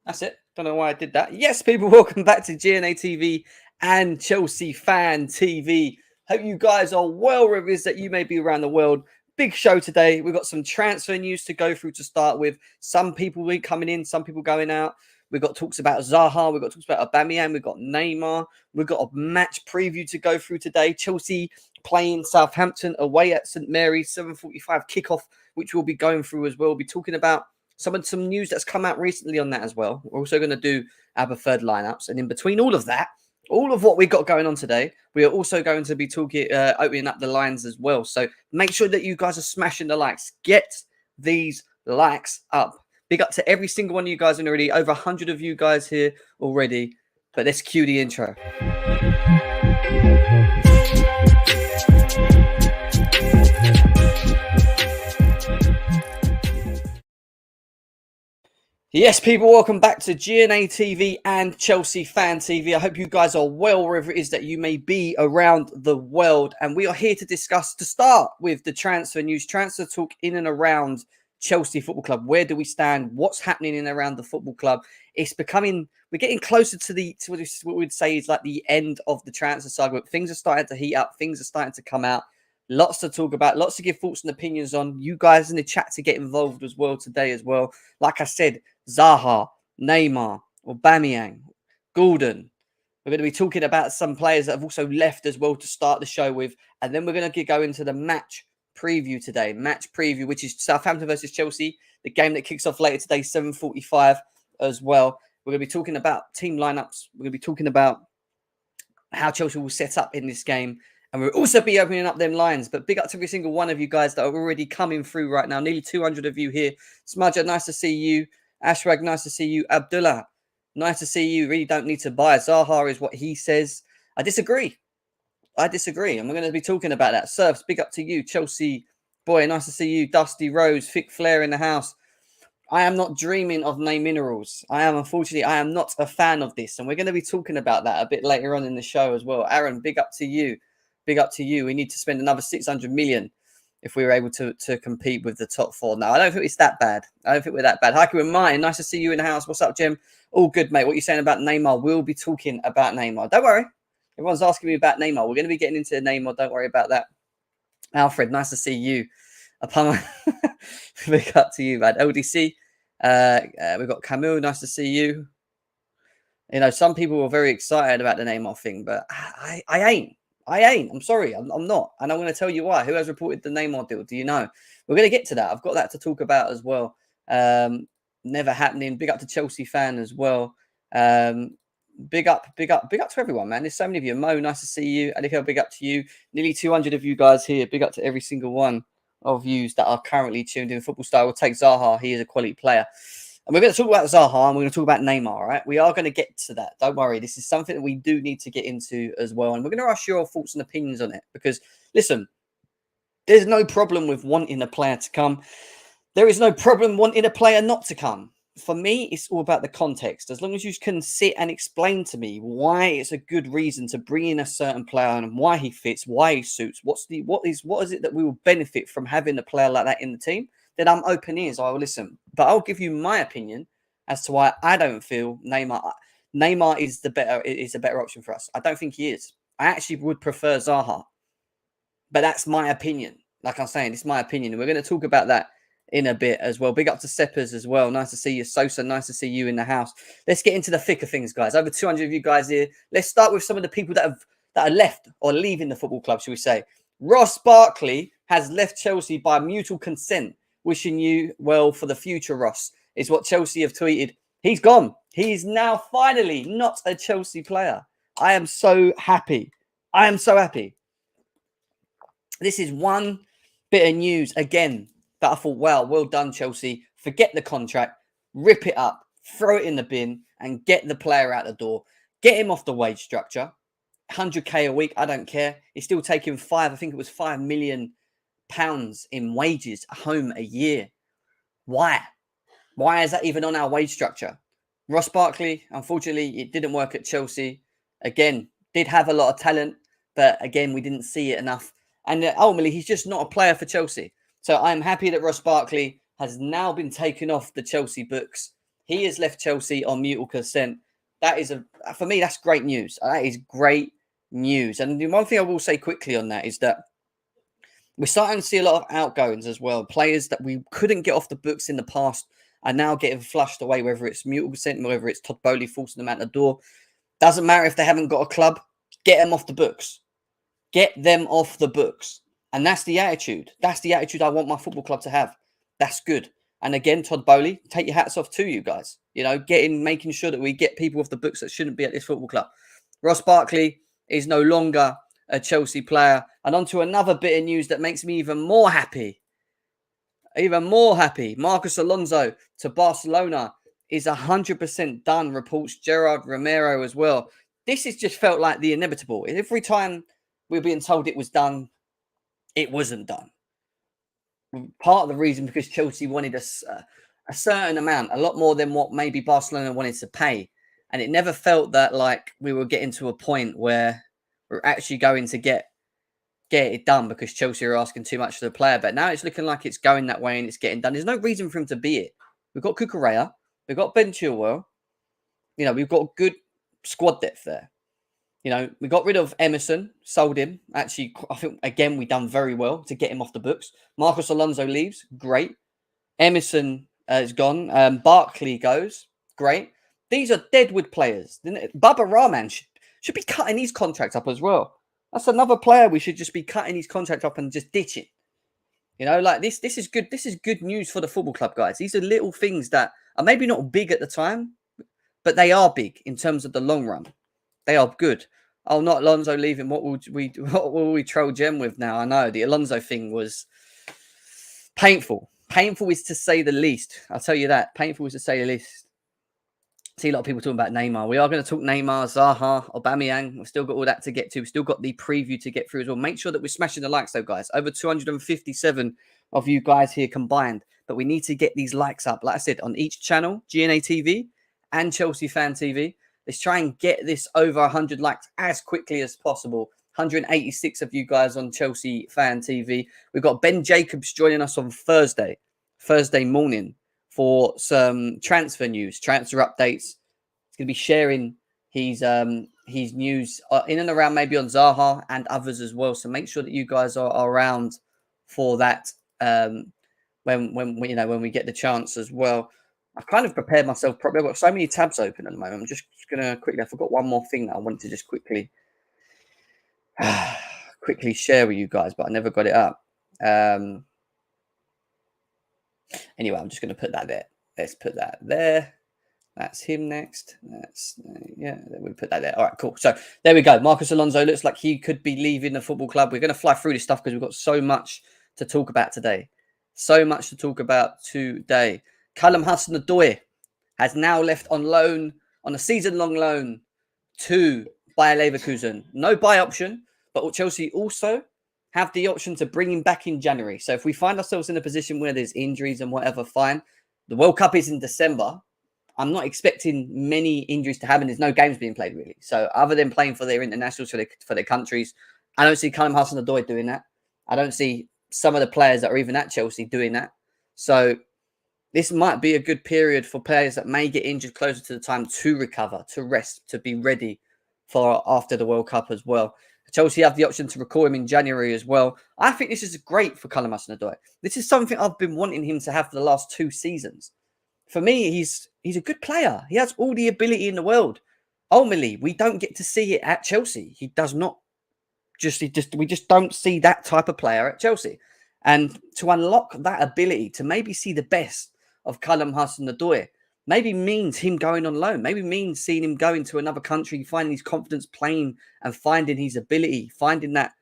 That's it. Don't know why I did that. Yes, people, welcome back to GNA TV and Chelsea Fan TV. Hope you guys are well, wherever it is that you may be around the world. Big show today. We've got some transfer news to go through to start with. Some people coming in, some people going out. We've got talks about Zaha. We've got talks about Aubameyang. We've got Neymar. We've got a match preview to go through today. Chelsea playing Southampton away at St Mary's, 7:45 kickoff, which we'll be going through as well. We'll be talking about some news that's come out recently on that as well. We're also going to do our preferred lineups. And in between all of that, all of what we've got going on today, we are also going to be talking, opening up the lines as well. So make sure that you guys are smashing the likes. Get these likes up. Big up to every single one of you guys already. Over 100 of you guys here already. But let's cue the intro. Yes, people, welcome back to GNA TV and Chelsea Fan TV. I hope you guys are well wherever it is that you may be around the world. And we are here to discuss, to start with the transfer news, transfer talk in and around Chelsea Football Club. Where do we stand? What's happening in and around the football club? It's becoming, we're getting closer to what we'd say is like the end of the transfer saga. Things are starting to heat up. Things are starting to come out. Lots to talk about, lots to give thoughts and opinions on. You guys in the chat to get involved as well today as well. Like I said, Zaha, Neymar, Aubameyang, Gordon. We're going to be talking about some players that have also left as well to start the show with. And then we're going to go into the match preview today. Match preview, which is Southampton versus Chelsea. The game that kicks off later today, 7:45 as well. We're going to be talking about team lineups. We're going to be talking about how Chelsea will set up in this game. And we'll also be opening up them lines. But big up to every single one of you guys that are already coming through right now. Nearly 200 of you here. Smudger, nice to see you. Ashrag, nice to see you. Abdullah, nice to see you. Really don't need to buy. Zaha is what he says. I disagree. And we're going to be talking about that. Surfs, big up to you. Chelsea boy, nice to see you. Dusty Rose, Thick Flair in the house. I am not dreaming of Name Minerals. Unfortunately, I am not a fan of this. And we're going to be talking about that a bit later on in the show as well. Aaron, big up to you. Big up to you. We need to spend another 600 million if we were able to compete with the top four. Now, I don't think it's that bad. I don't think we're that bad. Heike with mine. Nice to see you in the house. What's up, Jim? All good, mate. What are you saying about Neymar? We'll be talking about Neymar. Don't worry. Everyone's asking me about Neymar. We're going to be getting into Neymar. Don't worry about that. Alfred, nice to see you. Big up to you, man. LDC. We've got Camille. Nice to see you. You know, some people were very excited about the Neymar thing, but I ain't. I'm sorry. I'm not. And I'm going to tell you why. Who has reported the Neymar deal? Do you know? We're going to get to that. I've got that to talk about as well. Never happening. Big up to Chelsea fan as well. Big up to everyone, man. There's so many of you. Mo, nice to see you. Adiko, big up to you. Nearly 200 of you guys here. Big up to every single one of you that are currently tuned in. Football Star will take Zaha. He is a quality player. And we're going to talk about Zaha and we're going to talk about Neymar, all right? We are going to get to that. Don't worry. This is something that we do need to get into as well. And we're going to ask your thoughts and opinions on it. Because, listen, there's no problem with wanting a player to come. There is no problem wanting a player not to come. For me, it's all about the context. As long as you can sit and explain to me why it's a good reason to bring in a certain player and why he fits, why he suits, what is it that we will benefit from having a player like that in the team, then I'm open ears. I will listen. But I'll give you my opinion as to why I don't feel Neymar is a better option for us. I don't think he is. I actually would prefer Zaha. But that's my opinion. Like I'm saying, it's my opinion. And we're going to talk about that in a bit as well. Big up to Seppers as well. Nice to see you. Sosa, nice to see you in the house. Let's get into the thick of things, guys. Over 200 of you guys here. Let's start with some of the people that are left or leaving the football club, shall we say. Ross Barkley has left Chelsea by mutual consent. Wishing you well for the future, Ross, is what Chelsea have tweeted. He's gone. He's now finally not a Chelsea player. I am so happy. This is one bit of news, again, that I thought, wow, well done, Chelsea. Forget the contract, rip it up, throw it in the bin, and get the player out the door. Get him off the wage structure. 100k a week, I don't care. He's still taking £5 million in wages home a year. Why is that even on our wage structure? Ross Barkley, unfortunately, it didn't work at Chelsea. Again, did have a lot of talent, but again, we didn't see it enough. And ultimately, he's just not a player for Chelsea. So I'm happy that Ross Barkley has now been taken off the Chelsea books. He has left Chelsea on mutual consent. That is, for me, that's great news. That is great news. And the one thing I will say quickly on that is that we're starting to see a lot of outgoings as well. Players that we couldn't get off the books in the past are now getting flushed away, whether it's mutual consent, whether it's Todd Boehly forcing them out the door. Doesn't matter if they haven't got a club. Get them off the books. Get them off the books. And that's the attitude. That's the attitude I want my football club to have. That's good. And again, Todd Boehly, take your hats off to you guys. You know, making sure that we get people off the books that shouldn't be at this football club. Ross Barkley is no longer a Chelsea player. And on to another bit of news that makes me even more happy. Even more happy. Marcos Alonso to Barcelona is 100% done, reports Gerard Romero as well. This has just felt like the inevitable. Every time we're being told it was done, it wasn't done. Part of the reason because Chelsea wanted a certain amount, a lot more than what maybe Barcelona wanted to pay. And it never felt that like we were getting to a point where we're actually going to get it done because Chelsea are asking too much for the player. But now it's looking like it's going that way and it's getting done. There's no reason for him to be it. We've got Cucurella. We've got Ben Chilwell. You know, we've got good squad depth there. You know, we got rid of Emerson, sold him. Actually, I think, again, we've done very well to get him off the books. Marcos Alonso leaves. Great. Emerson is gone. Barkley goes. Great. These are deadwood players. Baba Rahman should be cutting his contract up as well. That's another player we should just be cutting his contract up and just ditch it. You know, like this is good. This is good news for the football club, guys. These are little things that are maybe not big at the time, but they are big in terms of the long run. They are good. Oh, not Alonso leaving. What will we troll Jem with now? I know the Alonso thing was painful. Painful is to say the least. I'll tell you that. Painful is to say the least. See a lot of people talking about Neymar. We are going to talk Neymar, Zaha, Aubameyang. We've still got all that to get to. We've still got the preview to get through as well. Make sure that we're smashing the likes though, guys. Over 257 of you guys here combined. But we need to get these likes up. Like I said, on each channel, GNA TV and Chelsea Fan TV. Let's try and get this over 100 likes as quickly as possible. 186 of you guys on Chelsea Fan TV. We've got Ben Jacobs joining us on Thursday morning for some transfer news, transfer updates. He's going to be sharing his news in and around maybe on Zaha and others as well. So make sure that you guys are around for that when we get the chance as well. I've kind of prepared myself properly. I've got so many tabs open at the moment. I'm just going to quickly, I forgot one more thing that I wanted to just quickly share with you guys, but I never got it up. Anyway, I'm just going to put that there. Let's put that there. That's him next. We put that there. All right, cool. So there we go. Marcos Alonso looks like he could be leaving the football club. We're going to fly through this stuff because we've got so much to talk about today. Callum Hudson-Odoi has now left on loan, on a season-long loan to Bayer Leverkusen. No buy option, but Chelsea also have the option to bring him back in January. So if we find ourselves in a position where there's injuries and whatever, fine. The World Cup is in December. I'm not expecting many injuries to happen. There's no games being played, really. So other than playing for their internationals, for their countries, I don't see Callum Hudson-Odoi doing that. I don't see some of the players that are even at Chelsea doing that. So this might be a good period for players that may get injured closer to the time to recover, to rest, to be ready for after the World Cup as well. Chelsea have the option to recall him in January as well. I think this is great for Callum Hudson-Odoi. This is something I've been wanting him to have for the last 2 seasons. For me, he's a good player. He has all the ability in the world. Ultimately, we don't get to see it at Chelsea. He does not. We just don't see that type of player at Chelsea. And to unlock that ability, to maybe see the best of Callum Hudson-Odoi, maybe means him going on loan. Maybe means seeing him going to another country, finding his confidence playing and finding his ability, finding that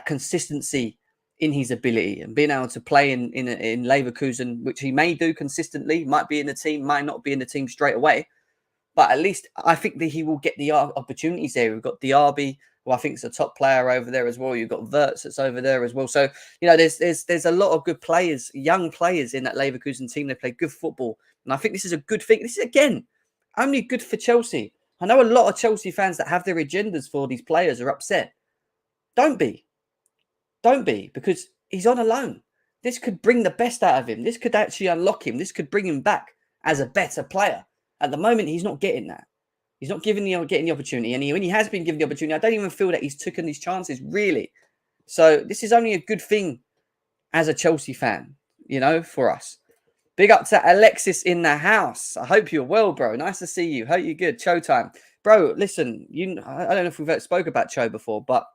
consistency in his ability and being able to play in Leverkusen, which he may do consistently, might be in the team, might not be in the team straight away. But at least I think that he will get the opportunities there. We've got Diaby, who I think is a top player over there as well. You've got Wirtz that's over there as well. So, you know, there's a lot of good players, young players in that Leverkusen team. They play good football. And I think this is a good thing. This is, again, only good for Chelsea. I know a lot of Chelsea fans that have their agendas for these players are upset. Don't be, because he's on a loan. This could bring the best out of him. This could actually unlock him. This could bring him back. as a better player. At the moment, he's not getting that. He's not getting the opportunity. And when he has been given the opportunity, I don't even feel that he's taken his chances, really. So this is only a good thing as a Chelsea fan, for us. Big up to Alexis in the house. I hope you're well, bro. Nice to see you. Hope you're good. Cho time. Bro, listen, I don't know if we've spoke about Cho before, but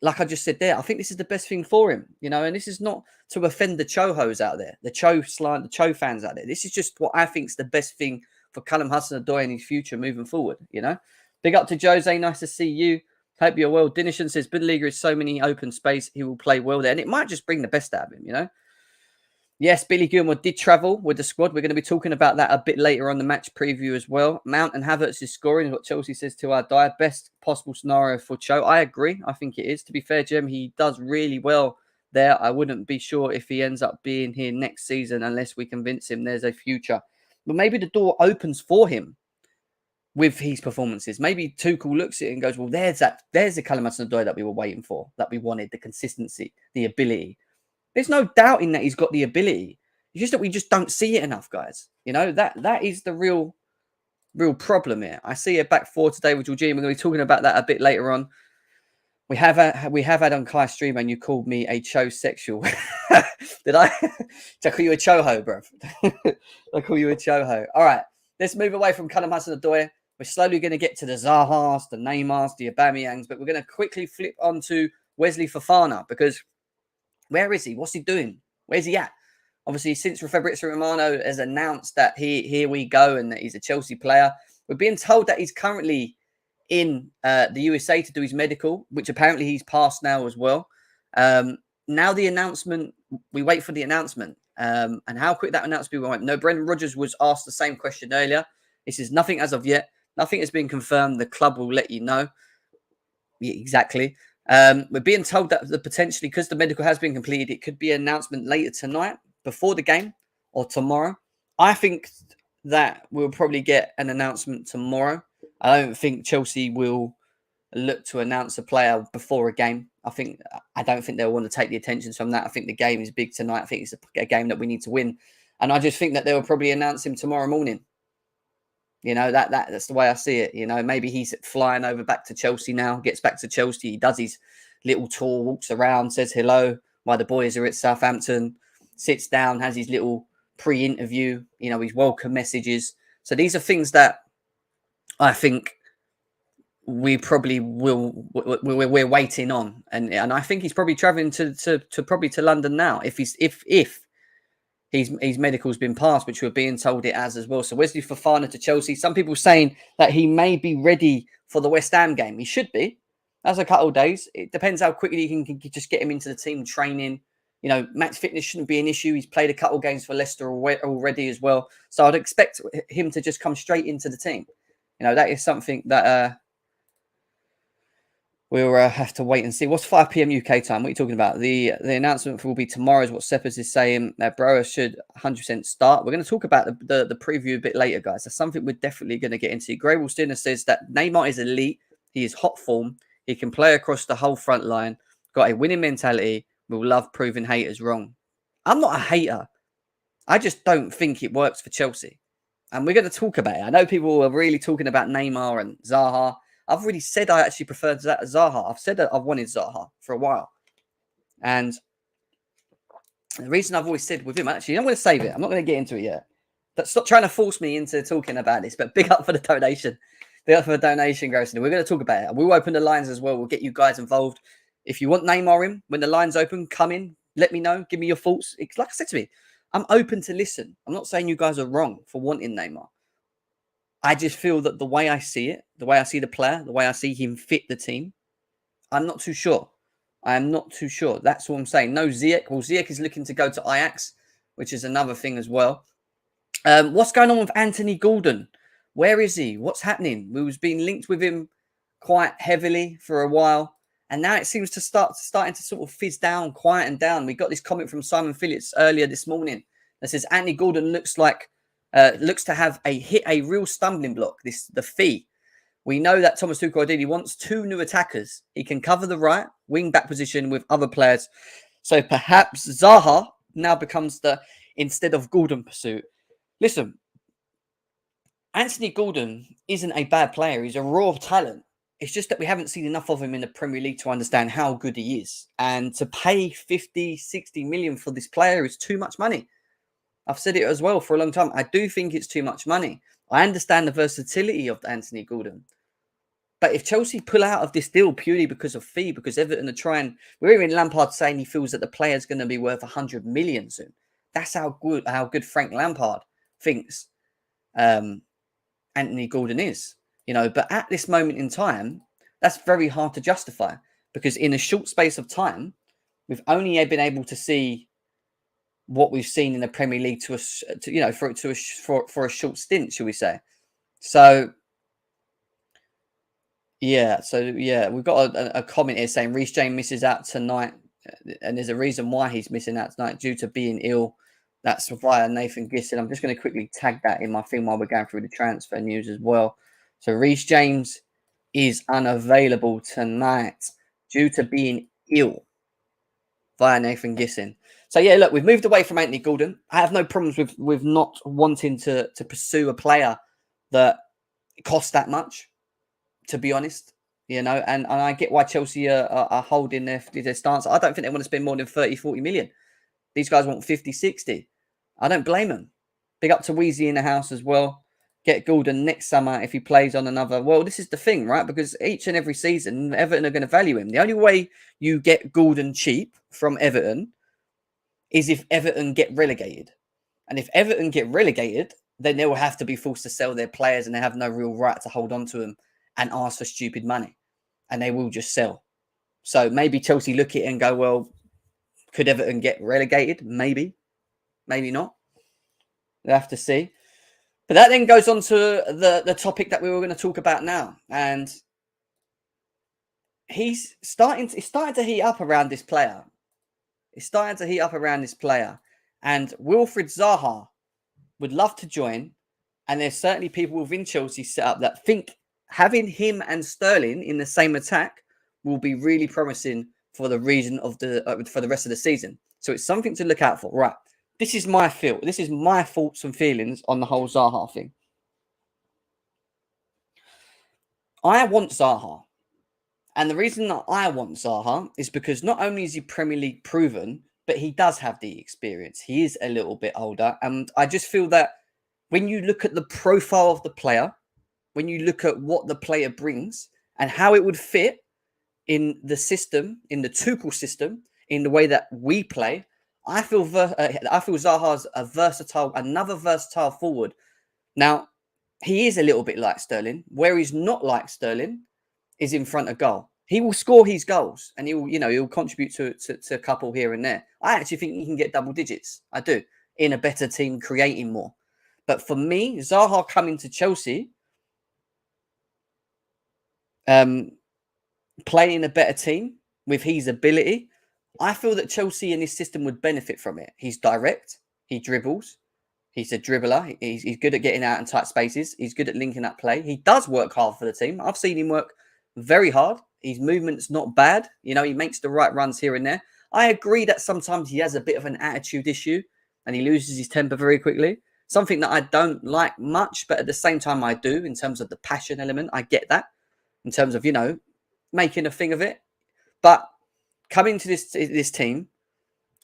like I just said there, I think this is the best thing for him, and this is not to offend the Cho-hos out there, the Cho fans out there. This is just what I think is the best thing for Callum Hudson-Odoi in his future moving forward, Big up to Jose. Nice to see you. Hope you're well. Dinishan says, Bundesliga is so many open space. He will play well there. And it might just bring the best out of him, Yes, Billy Gilmore did travel with the squad. We're going to be talking about that a bit later on the match preview as well. Mount and Havertz is scoring, is what Chelsea says to our dive. Best possible scenario for Cho. I agree. I think it is. To be fair, Jem, he does really well there. I wouldn't be sure if he ends up being here next season unless we convince him there's a future. But maybe the door opens for him with his performances. Maybe Tuchel looks at it and goes, well, there's the Callum Hudson-Odoi that we were waiting for, that we wanted, the consistency, the ability. There's no doubting that he's got the ability. It's just that we just don't see it enough, guys. That is the real problem here. I see a back four today with Jorginho. We're going to be talking about that a bit later on. We have had on Kai stream and you called me a cho-sexual. Did I? Did I call you a choho, bro? I call you a choho. All right, let's move away from Callum Hudson-Odoi. We're slowly going to get to the Zahas, the Neymars, the Aubameyangs, but we're going to quickly flip on to Wesley Fofana because where is he? What's he doing? Where's he at? Obviously, since Fabrizio Romano has announced that here we go and that he's a Chelsea player, we're being told that he's currently in the USA to do his medical, which apparently he's passed now as well. Now the announcement, we wait for the announcement and how quick that announcement will went. No, Brendan Rodgers was asked the same question earlier. He says nothing as of yet. Nothing has been confirmed. The club will let you know. Yeah, exactly. We're being told that potentially, because the medical has been completed, it could be an announcement later tonight, before the game, or tomorrow. I think that we'll probably get an announcement tomorrow. I don't think Chelsea will look to announce a player before a game. I don't think they'll want to take the attention from that. I think the game is big tonight. I think it's a game that we need to win. And I just think that they'll probably announce him tomorrow morning. That's the way I see it. Maybe he's flying over back to Chelsea now, gets back to Chelsea. He does his little tour, walks around, says hello while the boys are at Southampton, sits down, has his little pre-interview, his welcome messages. So these are things that I think we probably we're waiting on. And I think he's probably traveling to London now if his medical's been passed, which we're being told it has as well. So Wesley Fofana to Chelsea. Some people saying that he may be ready for the West Ham game. He should be. That's a couple of days. It depends how quickly you can just get him into the team training. Match fitness shouldn't be an issue. He's played a couple of games for Leicester already as well. So I'd expect him to just come straight into the team. That is something that we'll have to wait and see. What's 5 p.m. UK time? What are you talking about? The announcement will be tomorrow, is what Seppers is saying. Brower should 100% start. We're going to talk about the preview a bit later, guys. That's something we're definitely going to get into. Grable Stinner says that Neymar is elite. He is hot form. He can play across the whole front line. Got a winning mentality. We'll love proving haters wrong. I'm not a hater. I just don't think it works for Chelsea. And we're going to talk about it. I know people are really talking about Neymar and Zaha. I've already said I actually prefer Zaha. I've said that I've wanted Zaha for a while. And the reason I've always said with him, actually, I'm going to save it. I'm not going to get into it yet. Stop trying to force me into talking about this. But big up for the donation. Big up for the donation, Grayson. We're going to talk about it. We'll open the lines as well. We'll get you guys involved. If you want Neymar in, when the line's open, come in. Let me know. Give me your thoughts. It's like I said to me, I'm open to listen. I'm not saying you guys are wrong for wanting Neymar. I just feel that the way I see it, the way I see the player, the way I see him fit the team, I'm not too sure. I am not too sure. That's what I'm saying. No Ziyech. Well, Ziyech is looking to go to Ajax, which is another thing as well. What's going on with Anthony Gordon? Where is he? What's happening? We was being linked with him quite heavily for a while. And now it seems to starting to sort of fizz down, quieten down. We got this comment from Simon Phillips earlier this morning that says Anthony Gordon looks to have hit a real stumbling block. The fee. We know that Thomas Tuchel ideally wants two new attackers. He can cover the right wing back position with other players. So perhaps Zaha now becomes the, instead of Gordon, pursuit. Listen, Anthony Gordon isn't a bad player. He's a raw talent. It's just that we haven't seen enough of him in the Premier League to understand how good he is. And to pay 50, 60 million for this player is too much money. I've said it as well for a long time. I do think it's too much money. I understand the versatility of Anthony Gordon. But if Chelsea pull out of this deal purely because of fee, because Everton are trying, we're hearing Lampard saying he feels that the player's going to be worth 100 million soon. That's how good Frank Lampard thinks Anthony Gordon is. But at this moment in time, that's very hard to justify because in a short space of time, we've only been able to see what we've seen in the Premier League for a short stint, shall we say? So we've got a comment here saying Reece James misses out tonight, and there's a reason why he's missing out tonight due to being ill. That's via Nathan Gisson. I'm just going to quickly tag that in my thing while we're going through the transfer news as well. So Reece James is unavailable tonight due to being ill via Nathan Gisson. So yeah, look, we've moved away from Anthony Gordon. I have no problems with not wanting to pursue a player that costs that much, to be honest. And I get why Chelsea are holding their stance. I don't think they want to spend more than 30, 40 million. These guys want 50, 60. I don't blame them. Big up to Weezy in the house as well. Get Gordon next summer if he plays on another. Well, this is the thing, right? Because each and every season, Everton are going to value him. The only way you get Gordon cheap from Everton is if Everton get relegated. And if Everton get relegated, then they will have to be forced to sell their players and they have no real right to hold on to them and ask for stupid money. And they will just sell. So maybe Chelsea look at it and go, well, could Everton get relegated? Maybe. Maybe not. We'll have to see. But that then goes on to the topic that we were going to talk about now. And it's starting to heat up around this player. And Wilfried Zaha would love to join. And there's certainly people within Chelsea set up that think having him and Sterling in the same attack will be really promising for the for the rest of the season. So it's something to look out for. Right. This is my feel. This is my thoughts and feelings on the whole Zaha thing. I want Zaha. And the reason that I want Zaha is because not only is he Premier League proven, but he does have the experience. He is a little bit older. And I just feel that when you look at the profile of the player, when you look at what the player brings and how it would fit in the system, in the Tuchel system, in the way that we play, I feel Zaha's another versatile forward. Now, he is a little bit like Sterling. Where he's not like Sterling is in front of goal. He will score his goals and he'll contribute to a couple here and there. I actually think he can get double digits. I do. In a better team, creating more. But for me, Zaha coming to Chelsea, playing a better team with his ability, I feel that Chelsea and his system would benefit from it. He's direct. He dribbles. He's a dribbler. He's good at getting out in tight spaces. He's good at linking up play. He does work hard for the team. I've seen him work very hard. His movement's not bad. He makes the right runs here and there. I agree that sometimes he has a bit of an attitude issue and he loses his temper very quickly. Something that I don't like much, but at the same time I do in terms of the passion element. I get that in terms of, making a thing of it. But coming to this team,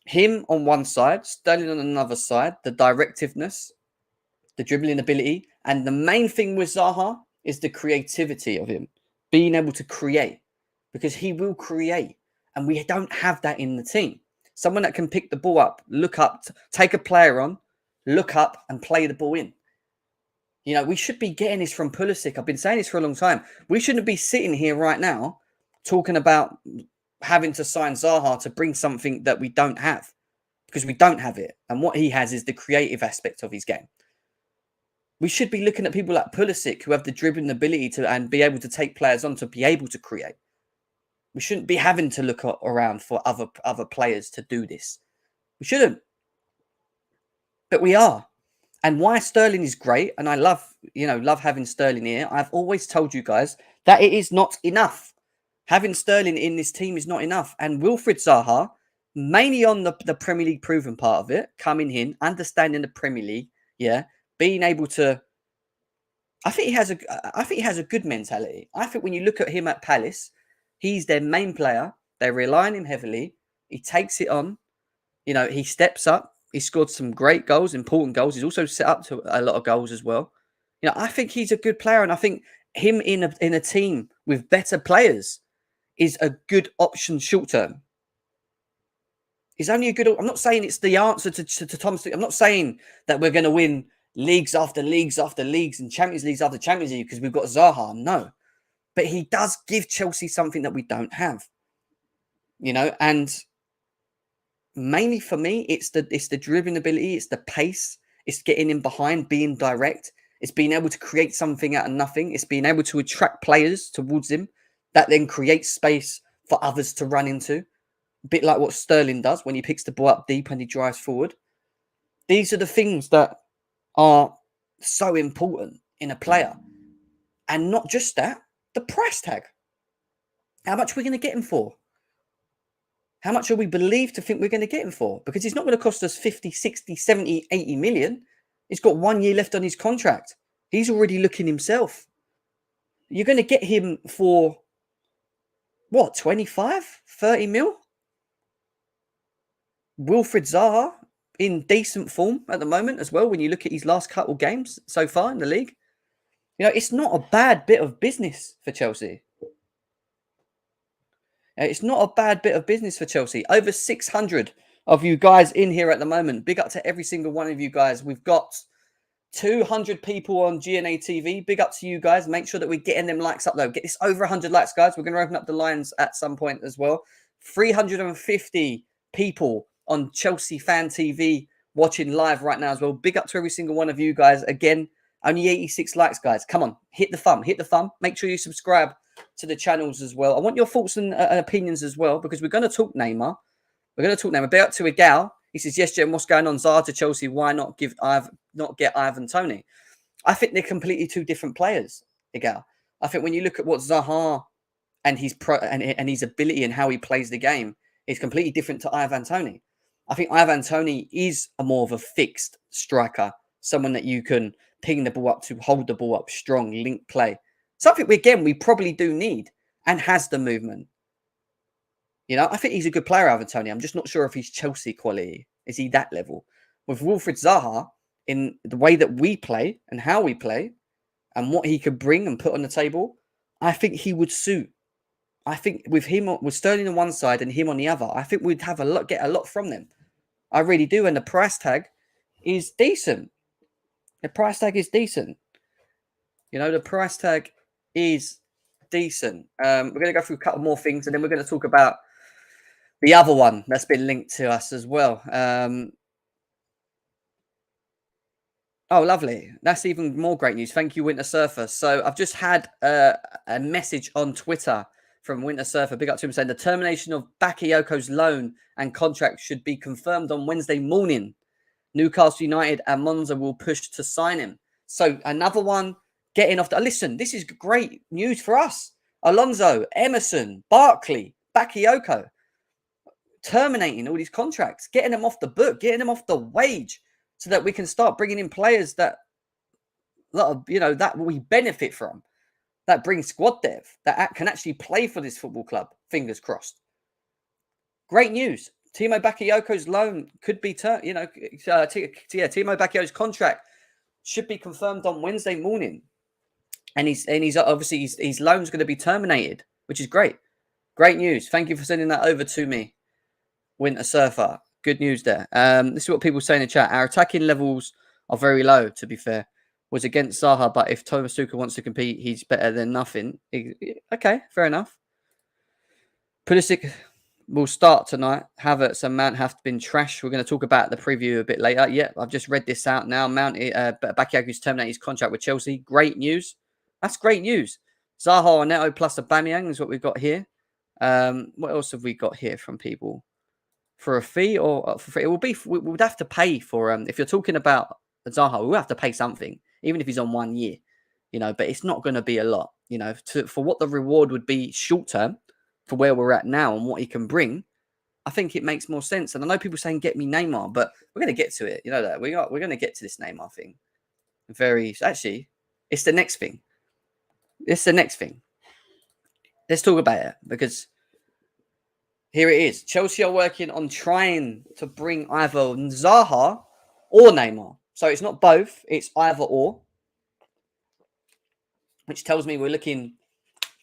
him on one side, Sterling on another side, the directiveness, the dribbling ability, and the main thing with Zaha is the creativity of him, being able to create, because he will create, and we don't have that in the team. Someone that can pick the ball up, look up, take a player on, look up, and play the ball in. We should be getting this from Pulisic. I've been saying this for a long time. We shouldn't be sitting here right now talking about having to sign Zaha to bring something that we don't have, because we don't have it. And what he has is the creative aspect of his game. We should be looking at people like Pulisic who have the dribbling ability and be able to take players on to be able to create. We shouldn't be having to look around for other players to do this. We shouldn't. But we are. And why Sterling is great, and I love having Sterling here. I've always told you guys that it is not enough. Having Sterling in this team is not enough. And Wilfried Zaha, mainly on the Premier League proven part of it, coming in, understanding the Premier League, being able to. I think he has a good mentality. I think when you look at him at Palace, he's their main player. They rely on him heavily. He takes it on. He steps up. He scored some great goals, important goals. He's also set up to a lot of goals as well. I think he's a good player, and I think him in a team with better players is a good option short term. He's only a good. I'm not saying it's the answer to Thomas. I'm not saying that we're going to win leagues after leagues after leagues and Champions Leagues after Champions League because we've got Zaha. No, but he does give Chelsea something that we don't have. And mainly for me, it's the dribbling ability, it's the pace, it's getting in behind, being direct, it's being able to create something out of nothing, it's being able to attract players towards him that then creates space for others to run into. A bit like what Sterling does when he picks the ball up deep and he drives forward. These are the things that are so important in a player. And not just that, the price tag. How much are we going to get him for? How much are we believed to think we're going to get him for? Because he's not going to cost us 50, 60, 70, 80 million. He's got 1 year left on his contract. He's already looking himself. You're going to get him for, what, 25, 30 mil? Wilfried Zaha in decent form at the moment as well, when you look at his last couple of games so far in the league. It's not a bad bit of business for Chelsea. It's not a bad bit of business for Chelsea. Over 600 of you guys in here at the moment. Big up to every single one of you guys. We've got 200 people on GNA TV. Big up to you guys. Make sure that we're getting them likes up though. Get this over 100 likes, guys. We're going to open up the lines at some point as well. 350 people on Chelsea Fan TV watching live right now as well. Big up to every single one of you guys. Again, only 86 likes, guys. Come on, hit the thumb. Hit the thumb. Make sure you subscribe to the channels as well. I want your thoughts and opinions as well, because we're going to talk Neymar. We're going to talk Neymar. Big up to Igal. He says, yes, Jem, what's going on? Zaha to Chelsea. Why not get Ivan Toney? I think they're completely two different players, Igal. I think when you look at what Zaha and his and his ability and how he plays the game is completely different to Ivan Toney. I think Ivan Toney is a more of a fixed striker, someone that you can ping the ball up to, hold the ball up, strong, link play. Something, we probably do need and has the movement. I think he's a good player, Ivan Toney. I'm just not sure if he's Chelsea quality. Is he that level? With Wilfried Zaha, in the way that we play and how we play and what he could bring and put on the table, I think he would suit. I think with Sterling on one side and him on the other, I think we'd get a lot from them. I really do. And the price tag is decent. The price tag is decent. The price tag is decent. We're going to go through a couple more things, and then we're going to talk about the other one that's been linked to us as well. Oh, lovely. That's even more great news. Thank you, Winter Surfer. So I've just had a message on Twitter from Winter Surfer. Big up to him, saying the termination of Bakayoko's loan and contract should be confirmed on Wednesday morning. Newcastle United and Monza will push to sign him. So another one getting off. Listen, this is great news for us. Alonso, Emerson, Barkley, Bakayoko, terminating all these contracts, getting them off the book, getting them off the wage, so that we can start bringing in players that we benefit from, that bring squad depth, that can actually play for this football club. Fingers crossed. Great news. Timo Bakayoko's loan could be Timo Bakayoko's contract should be confirmed on Wednesday morning, and he's obviously his loan's going to be terminated, which is great. Great news. Thank you for sending that over to me, Winter Surfer. Good news there. This is what people say in the chat. Our attacking levels are very low, to be fair. Was against Zaha, but if Thomas Tuchel wants to compete, he's better than nothing. Okay, fair enough. Pulisic will start tonight. Havertz and Mount have been trash. We're going to talk about the preview a bit later. Yep, I've just read this out now. Bakayoko's terminated his contract with Chelsea. Great news. That's great news. Zaha or Neto plus Aubameyang is what we've got here. What else have we got here from people? For a fee or for free? We would have to pay for if you're talking about Zaha, we'll have to pay something, even if he's on 1 year, but it's not going to be a lot, for what the reward would be short term for where we're at now and what he can bring. I think it makes more sense. And I know people saying, get me Neymar, but we're going to get to it. You know that we're going to get to this Neymar thing. Actually, it's the next thing. It's the next thing. Let's talk about it, because here it is. Chelsea are working on trying to bring either Zaha or Neymar. So it's not both, it's either or, which tells me we're looking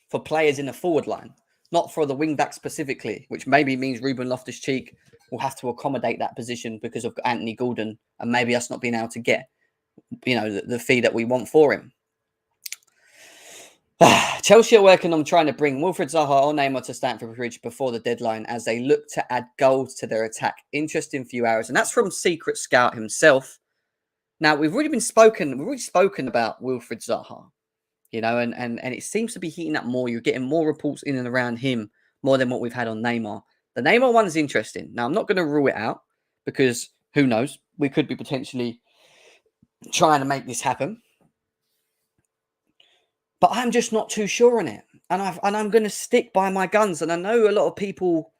for players in the forward line, not for the wing back specifically, which maybe means Ruben Loftus-Cheek will have to accommodate that position because of Anthony Gordon and maybe us not being able to get, the fee that we want for him. Chelsea are working on trying to bring Wilfried Zaha or Neymar to Stamford Bridge before the deadline as they look to add goals to their attack. Interesting few hours. And that's from Secret Scout himself. Now, we've already spoken about Wilfried Zaha, and it seems to be heating up more. You're getting more reports in and around him more than what we've had on Neymar. The Neymar one is interesting. Now, I'm not going to rule it out because who knows? We could be potentially trying to make this happen. But I'm just not too sure on it. And I'm going to stick by my guns. And I know a lot of people,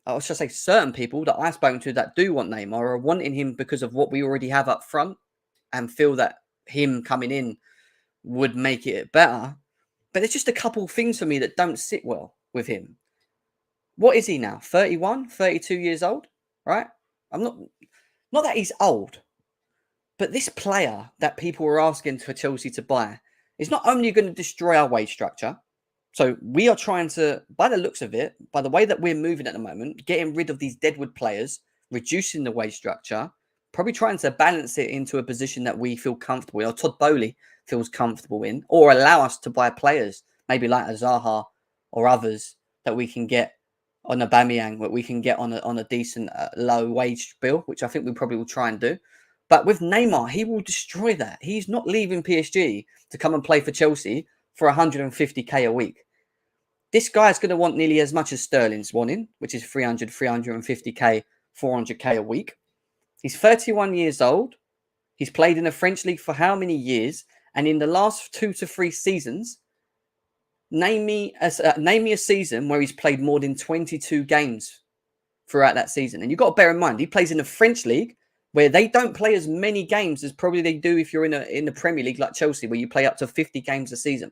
I should say certain people that I've spoken to that do want Neymar are wanting him because of what we already have up front and feel that him coming in would make it better. But there's just a couple of things for me that don't sit well with him. What is he now? 31, 32 years old, right? I'm not that he's old, but this player that people are asking for Chelsea to buy is not only going to destroy our wage structure. So we are trying to, by the looks of it, by the way that we're moving at the moment, getting rid of these deadwood players, reducing the wage structure, probably trying to balance it into a position that we feel comfortable in, or Todd Bowley feels comfortable in, or allow us to buy players, maybe like a Zaha or others that we can get on Aubameyang, what we can get on a decent low wage bill, which I think we probably will try and do. But with Neymar, he will destroy that. He's not leaving PSG to come and play for Chelsea for 150k a week. This guy's going to want nearly as much as Sterling's wanting, which is 300, 350k, 400k a week. He's 31 years old. He's played in the French league for how many years? And in the last 2 to 3 seasons, name me a season where he's played more than 22 games throughout that season. And you've got to bear in mind, he plays in the French league where they don't play as many games as probably they do if you're in the Premier League like Chelsea, where you play up to 50 games a season.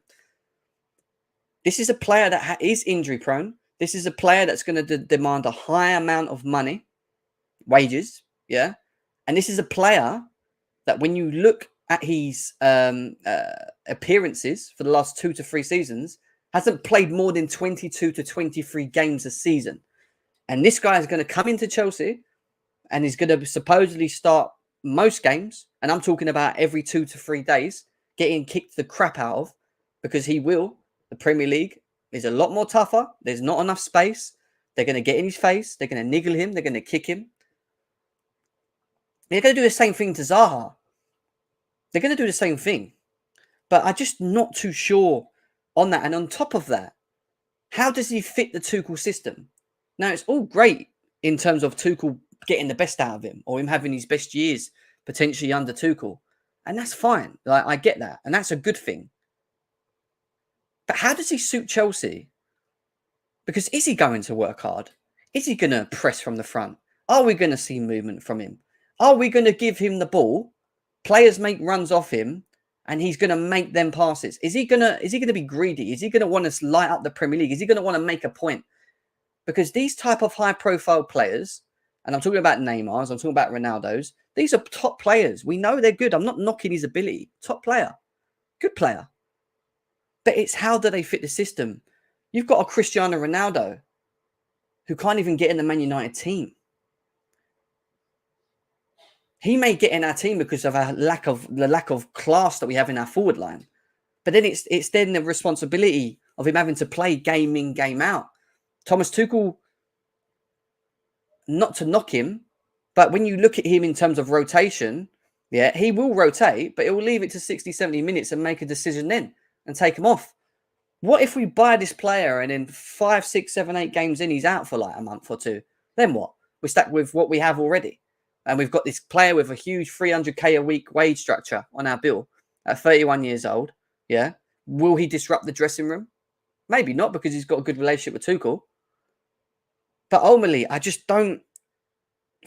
This is a player that is injury prone. This is a player that's going to demand a high amount of money, wages, yeah? And this is a player that when you look at his appearances for the last 2 to 3 seasons, hasn't played more than 22 to 23 games a season. And this guy is going to come into Chelsea and he's going to supposedly start most games. And I'm talking about every 2 to 3 days, getting kicked the crap out of, because he will. The Premier League is a lot more tougher. There's not enough space. They're going to get in his face. They're going to niggle him. They're going to kick him. They're going to do the same thing to Zaha. They're going to do the same thing. But I'm just not too sure on that. And on top of that, how does he fit the Tuchel system? Now, it's all great in terms of Tuchel getting the best out of him, or him having his best years potentially under Tuchel. And that's fine. Like, I get that. And that's a good thing. But how does he suit Chelsea? Because is he going to work hard? Is he going to press from the front? Are we going to see movement from him? Are we going to give him the ball? Players make runs off him, and he's going to make them passes. Is he going to be greedy? Is he going to want to light up the Premier League? Is he going to want to make a point? Because these type of high-profile players, and I'm talking about Neymar's, I'm talking about Ronaldo's, these are top players. We know they're good. I'm not knocking his ability. Top player. Good player. But it's how do they fit the system? You've got a Cristiano Ronaldo who can't even get in the Man United team. He may get in our team because of the lack of class that we have in our forward line. But then it's then the responsibility of him having to play game in, game out. Thomas Tuchel, not to knock him, but when you look at him in terms of rotation, yeah, he will rotate, but he will leave it to 60, 70 minutes and make a decision then and take him off. What if we buy this player and in 5, 6, 7, 8 games in, he's out for like a month or 2? Then what? We're stuck with what we have already. And we've got this player with a huge 300k a week wage structure on our bill at 31 years old. Yeah. Will he disrupt the dressing room? Maybe not, because he's got a good relationship with Tuchel. But ultimately, I just don't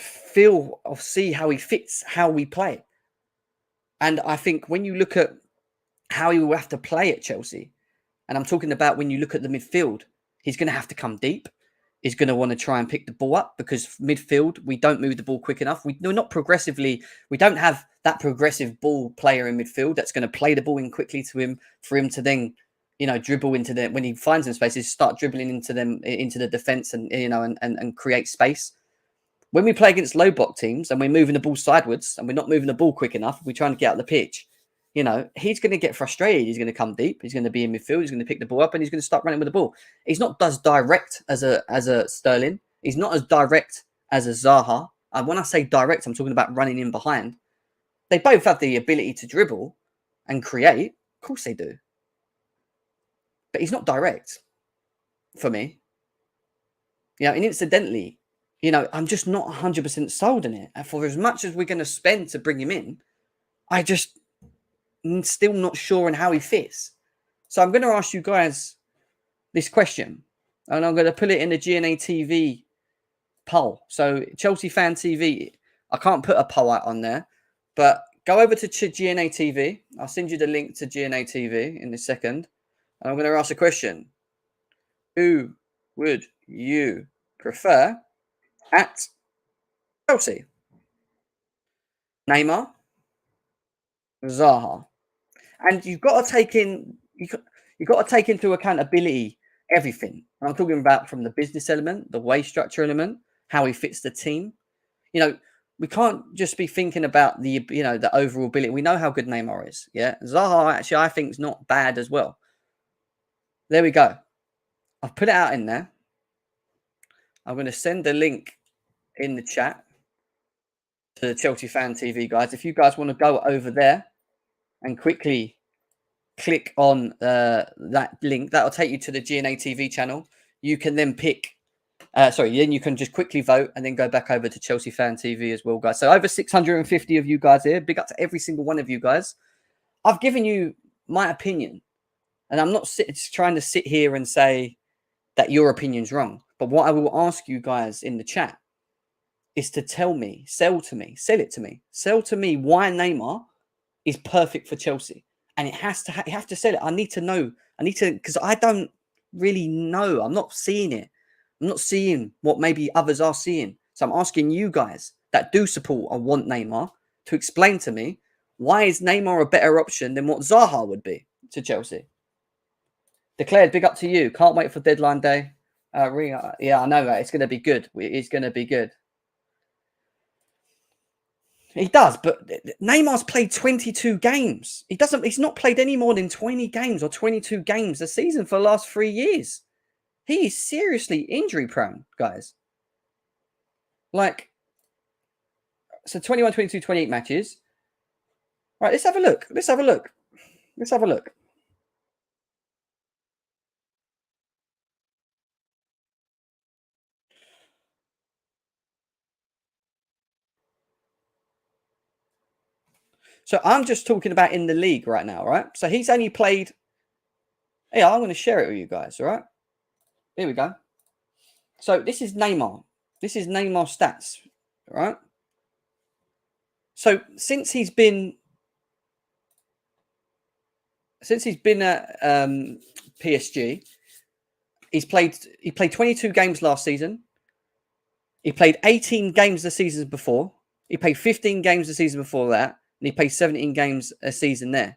feel or see how he fits how we play. And I think when you look at how he will have to play at Chelsea, and I'm talking about when you look at the midfield, he's going to have to come deep. He's going to want to try and pick the ball up because midfield, we don't move the ball quick enough. We're not progressively, we don't have that progressive ball player in midfield that's going to play the ball in quickly to him for him to then, dribble into them when he finds them spaces, start dribbling into them, into the defense and, and create space. When we play against low block teams and we're moving the ball sideways and we're not moving the ball quick enough, we're trying to get out the pitch. He's going to get frustrated. He's going to come deep. He's going to be in midfield. He's going to pick the ball up and he's going to start running with the ball. He's not as direct as a Sterling. He's not as direct as a Zaha. And when I say direct, I'm talking about running in behind. They both have the ability to dribble and create. Of course they do. But he's not direct for me. And incidentally, I'm just not 100% sold on it. And for as much as we're going to spend to bring him in, I'm still not sure on how he fits. So I'm going to ask you guys this question. And I'm going to put it in the GNA TV poll. So Chelsea Fan TV, I can't put a poll out on there. But go over to GNA TV. I'll send you the link to GNA TV in a second. And I'm going to ask a question. Who would you prefer at Chelsea? Neymar? Zaha? And you've got to take into accountability everything. And I'm talking about from the business element, the way structure element, how he fits the team. We can't just be thinking about the overall ability. We know how good Neymar is. Yeah, Zaha actually I think is not bad as well. There we go. I've put it out in there. I'm going to send the link in the chat to the Chelsea Fan TV guys. If you guys want to go over there and quickly click on that link, that'll take you to the GNA TV channel. You can then pick, then you can just quickly vote and then go back over to Chelsea Fan TV as well, guys. So over 650 of you guys here. Big up to every single one of you guys. I've given you my opinion, and I'm not trying to sit here and say that your opinion's wrong. But what I will ask you guys in the chat is to tell me, sell to me why Neymar is perfect for Chelsea. And you have to sell it. I need to know. Because I don't really know. I'm not seeing it. I'm not seeing what maybe others are seeing. So I'm asking you guys that do support and want Neymar to explain to me, why is Neymar a better option than what Zaha would be to Chelsea? Declared, big up to you. Can't wait for deadline day. Yeah, I know that. It's going to be good. It's going to be good. He does, but Neymar's played 22 games. He's not played any more than 20 games or 22 games a season for the last 3 years. He is seriously injury prone, guys. So 21, 22, 28 matches. Right, let's have a look. So I'm just talking about in the league right now, right? So he's only played... Yeah, I'm going to share it with you guys, all right? Here we go. So this is Neymar. This is Neymar stats, all right? So since he's been at PSG, he played 22 games last season. He played 18 games the season before. He played 15 games the season before that. And he played 17 games a season there.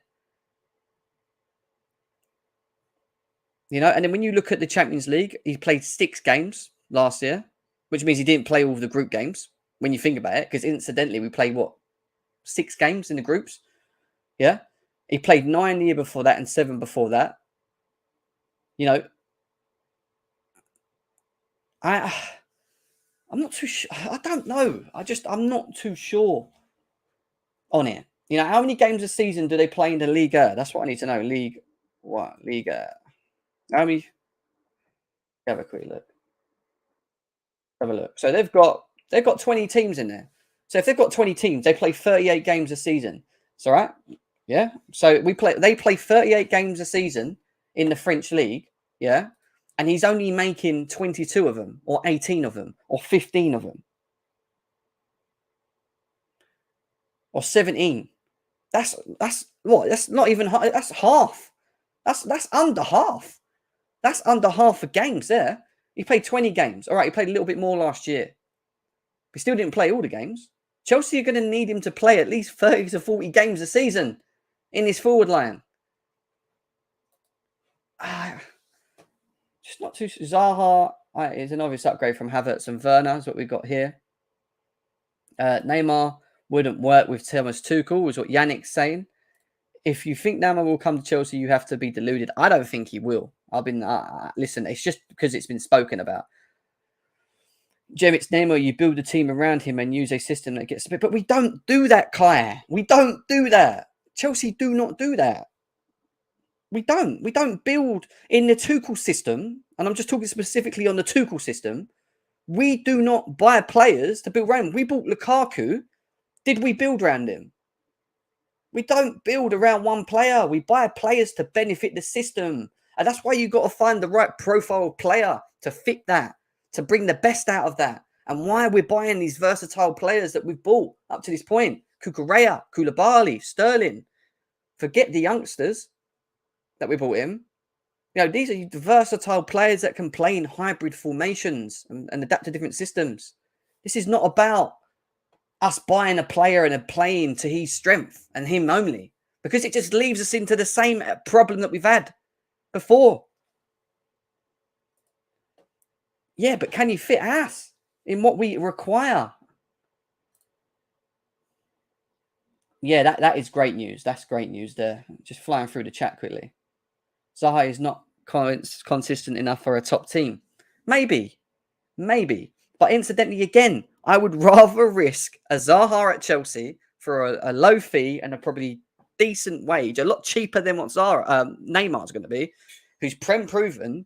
And then when you look at the Champions League, he played 6 games last year, which means he didn't play all the group games when you think about it, because incidentally, we played 6 games in the groups? Yeah. He played 9 the year before that and 7 before that. I'm not too sure. I don't know. I'm not too sure on it. How many games a season do they play in the Liga? That's what I need to know. Liga. How many? Have a quick look. Have a look. So they've got 20 teams in there. So if they've got 20 teams, they play 38 games a season. It's all right. Yeah. So they play 38 games a season in the French league. Yeah. And he's only making 22 of them, or 18 of them, or 15 of them, or 17. That's what? That's not even half. That's half. That's under half. That's under half of games there. He played 20 games. All right, he played a little bit more last year. He still didn't play all the games. Chelsea are going to need him to play at least 30 to 40 games a season in his forward line. Just not too... Zaha is an obvious upgrade from Havertz and Werner, is what we've got here. Neymar wouldn't work with Thomas Tuchel, is what Yannick's saying. If you think Neymar will come to Chelsea, you have to be deluded. I don't think he will. Listen, it's just because it's been spoken about. Jem, it's Neymar. You build a team around him and use a system that gets... But we don't do that, Kai. We don't do that. Chelsea do not do that. We don't. We don't build in the Tuchel system, and I'm just talking specifically on the Tuchel system. We do not buy players to build around. We bought Lukaku. Did we build around him? We don't build around one player. We buy players to benefit the system. And that's why you've got to find the right profile player to fit that, to bring the best out of that. And why we're buying these versatile players that we've bought up to this point. Cucurella, Koulibaly, Sterling. Forget the youngsters that we brought in. You know, these are versatile players that can play in hybrid formations and adapt to different systems. This is not about us buying a player and playing to his strength and him only, because it just leaves us into the same problem that we've had before. Yeah, but can you fit us in what we require? Yeah, that is great news. That's great news there. Just flying through the chat quickly. Zaha is not consistent enough for a top team. Maybe. But incidentally, again, I would rather risk a Zaha at Chelsea for a low fee and a probably decent wage, a lot cheaper than what Neymar's going to be, who's proven,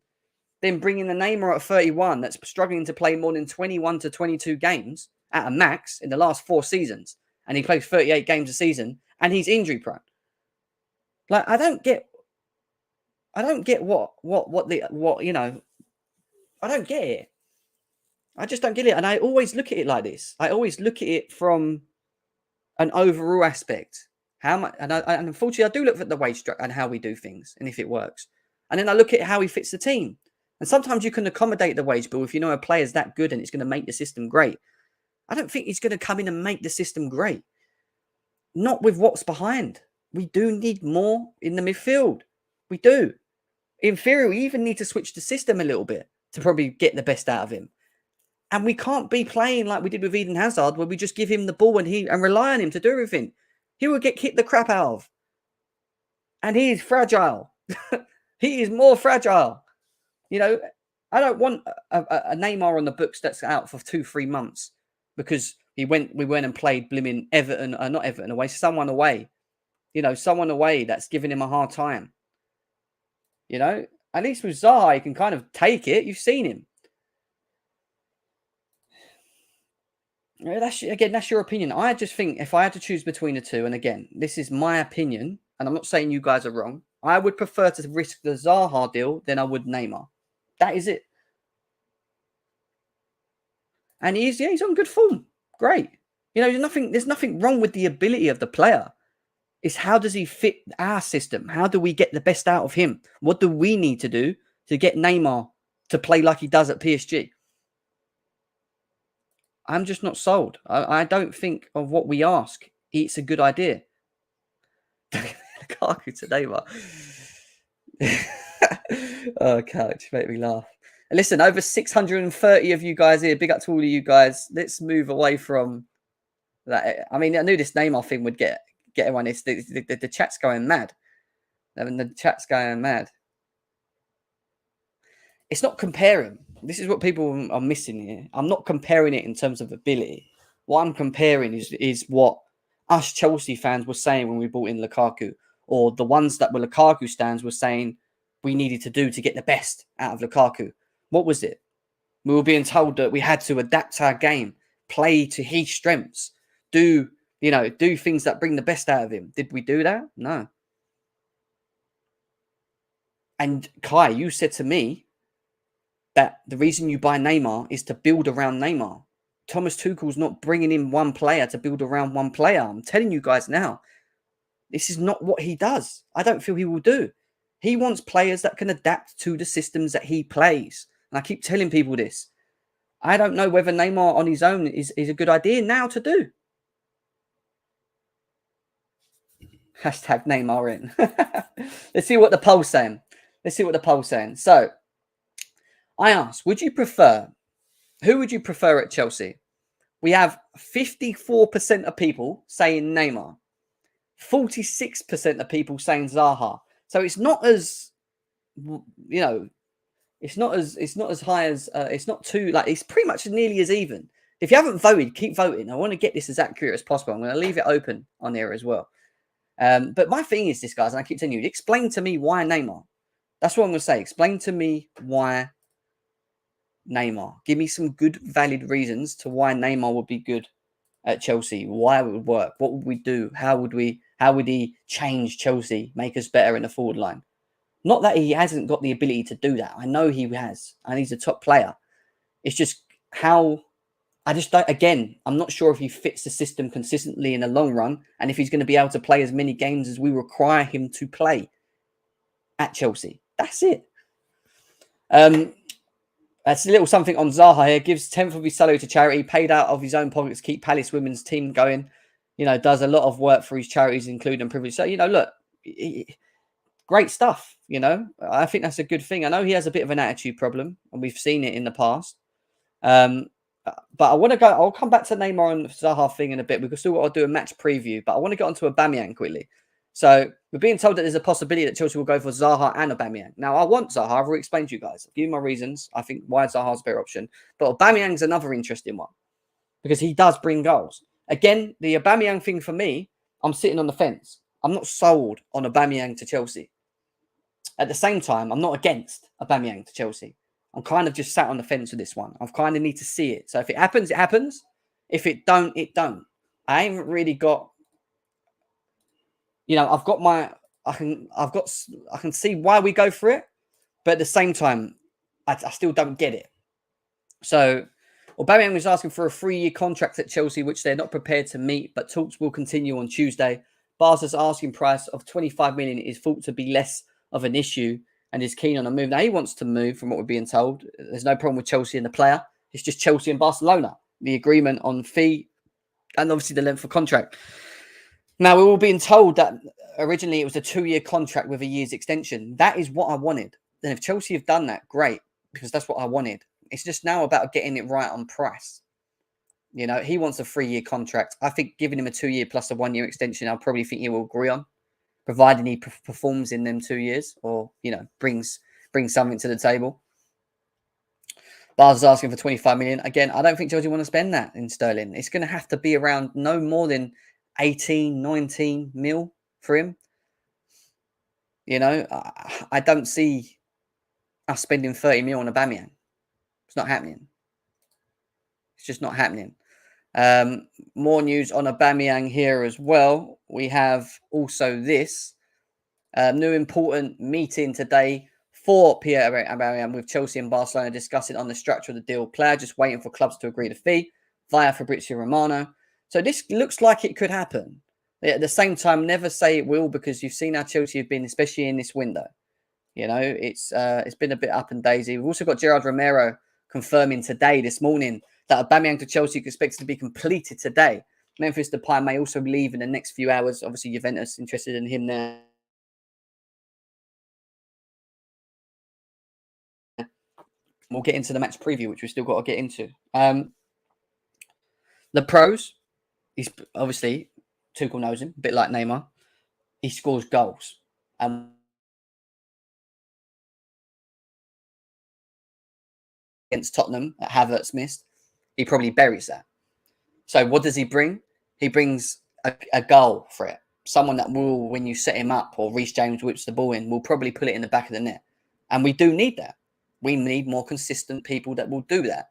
than bringing the Neymar at 31 that's struggling to play more than 21 to 22 games at a max in the last 4 seasons. And he plays 38 games a season and he's injury prone. Like, I don't get what you know, I don't get it. I just don't get it. And I always look at it like this. I always look at it from an overall aspect. How much, and unfortunately, I do look at the wage structure and how we do things and if it works. And then I look at how he fits the team. And sometimes you can accommodate the wage bill if you know a player's that good and it's going to make the system great. I don't think he's going to come in and make the system great. Not with what's behind. We do need more in the midfield. We do. In theory, we even need to switch the system a little bit to probably get the best out of him. And we can't be playing like we did with Eden Hazard, where we just give him the ball and rely on him to do everything. He will get kicked the crap out of. And he is fragile. He is more fragile. You know, I don't want a Neymar on the books that's out for 2-3 months because we went and played blimmin' Everton, not Everton away, someone away. You know, someone away that's giving him a hard time. You know, at least with Zaha, he can kind of take it. You've seen him. That's your opinion. I just think if I had to choose between the two, and again, this is my opinion, and I'm not saying you guys are wrong, I would prefer to risk the Zaha deal than I would Neymar. That is it. And he's on good form. Great. You know, there's nothing wrong with the ability of the player. It's how does he fit our system? How do we get the best out of him? What do we need to do to get Neymar to play like he does at PSG? I'm just not sold. I don't think of what we ask. It's a good idea. Lukaku to Neymar. Oh, couch, make me laugh. Listen, over 630 of you guys here. Big up to all of you guys. Let's move away from that. I mean, I knew this Neymar thing would get everyone. The chat's going mad. I mean, the chat's going mad. It's not comparing. This is what people are missing here. I'm not comparing it in terms of ability. What I'm comparing is what us Chelsea fans were saying when we brought in Lukaku, or the ones that were Lukaku stands were saying we needed to do to get the best out of Lukaku. What was it? We were being told that we had to adapt our game, play to his strengths, do things that bring the best out of him. Did we do that? No. And Kai, you said to me that the reason you buy Neymar is to build around Neymar. Thomas Tuchel's not bringing in one player to build around one player. I'm telling you guys now. This is not what he does. I don't feel he will do. He wants players that can adapt to the systems that he plays. And I keep telling people this. I don't know whether Neymar on his own is a good idea now to do. Hashtag Neymar in. Let's see what the poll's saying. So, I asked, who would you prefer at Chelsea? We have 54% of people saying Neymar. 46% of people saying Zaha. So it's not as, it's not as high as, it's not too, it's pretty much nearly as even. If you haven't voted, keep voting. I want to get this as accurate as possible. I'm going to leave it open on here as well. But my thing is this, guys, and I keep telling you, explain to me why Neymar. That's what I'm going to say. Explain to me why Neymar. Give me some good, valid reasons to why Neymar would be good at Chelsea. Why it would work. What would we do? How would he change Chelsea, make us better in the forward line? Not that he hasn't got the ability to do that. I know he has, and he's a top player. It's just how I just don't. Again, I'm not sure if he fits the system consistently in the long run, and if he's going to be able to play as many games as we require him to play at Chelsea. That's it. That's a little something on Zaha here. Gives 10th of his salary to charity, paid out of his own pockets, keep Palace women's team going. Does a lot of work for his charities, including privilege. So, look, great stuff. I think that's a good thing. I know he has a bit of an attitude problem, and we've seen it in the past. But I want to go. I'll come back to Neymar and Zaha thing in a bit. We've still got to do a match preview, but I want to get onto Aubameyang quickly. So we're being told that there's a possibility that Chelsea will go for Zaha and Aubameyang. Now, I want Zaha. I've already explained to you guys. I'll give you my reasons. I think why Zaha's a better option. But Aubameyang's another interesting one because he does bring goals. Again, the Aubameyang thing for me, I'm sitting on the fence. I'm not sold on Aubameyang to Chelsea. At the same time, I'm not against Aubameyang to Chelsea. I'm kind of just sat on the fence with this one. I kind of need to see it. So if it happens, it happens. If it don't, it don't. I haven't really got, I've got I can see why we go for it, but at the same time, I still don't get it. So Aubameyang was asking for a 3-year contract at Chelsea, which they're not prepared to meet, but talks will continue on Tuesday. Barca's asking price of 25 million is thought to be less of an issue and is keen on a move. Now, he wants to move from what we're being told. There's no problem with Chelsea and the player. It's just Chelsea and Barcelona, the agreement on fee and obviously the length of contract. Now, we're all being told that originally it was a 2-year contract with a year's extension. That is what I wanted. And if Chelsea have done that, great, because that's what I wanted. It's just now about getting it right on price. He wants a 3-year contract. I think giving him a 2-year plus a 1-year extension, I'll probably think he will agree on, providing he performs in them 2 years or, brings something to the table. Barca's asking for 25 million. Again, I don't think Chelsea want to spend that in sterling. It's going to have to be around no more than 18, 19 mil for him. I don't see us spending 30 mil on Aubameyang. It's not happening. It's just not happening. More news on Aubameyang here as well. We have also this new important meeting today for Pierre Aubameyang with Chelsea and Barcelona discussing on the structure of the deal. Player just waiting for clubs to agree the fee via Fabrizio Romano. So this looks like it could happen. At the same time, never say it will because you've seen how Chelsea have been, especially in this window. It's been a bit up and daisy. We've also got Gerard Romero confirming this morning, that Aubameyang to Chelsea is expected to be completed today. Memphis Depay may also leave in the next few hours. Obviously, Juventus interested in him there. We'll get into the match preview, which we've still got to get into. The pros, he's obviously, Tuchel knows him, a bit like Neymar. He scores goals. Against Tottenham that Havertz missed, he probably buries that. So what does he bring? He brings a goal for it. Someone that will, when you set him up or Reece James whips the ball in, will probably put it in the back of the net. And we do need that. We need more consistent people that will do that.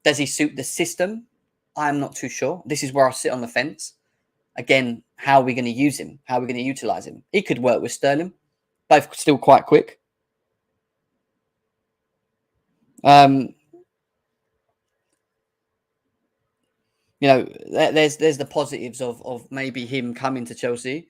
Does he suit the system? I'm not too sure. This is where I sit on the fence. Again, how are we going to use him? How are we going to utilize him? He could work with Sterling. Both still quite quick. You know, there's the positives of maybe him coming to Chelsea.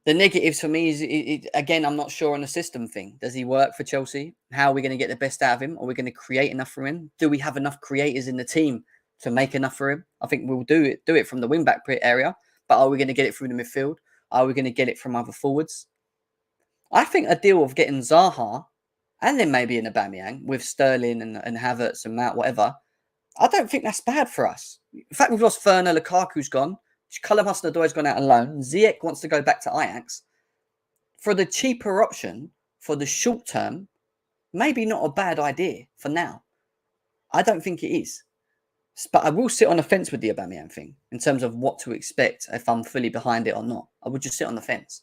The negatives for me is, again, I'm not sure on the system thing. Does he work for Chelsea? How are we going to get the best out of him? Are we going to create enough for him? Do we have enough creators in the team to make enough for him? I think we'll do it from the wing back area, but are we going to get it through the midfield? Are we going to get it from other forwards? I think a deal of getting Zaha and then maybe an Aubameyang with Sterling and Havertz and Mount, whatever, I don't think that's bad for us. In fact, we've lost Werner, Lukaku's gone. Callum Hudson-Odoi's gone out on loan. Ziyech wants to go back to Ajax. For the cheaper option, for the short term, maybe not a bad idea for now. I don't think it is. But I will sit on the fence with the Aubameyang thing in terms of what to expect if I'm fully behind it or not. I would just sit on the fence.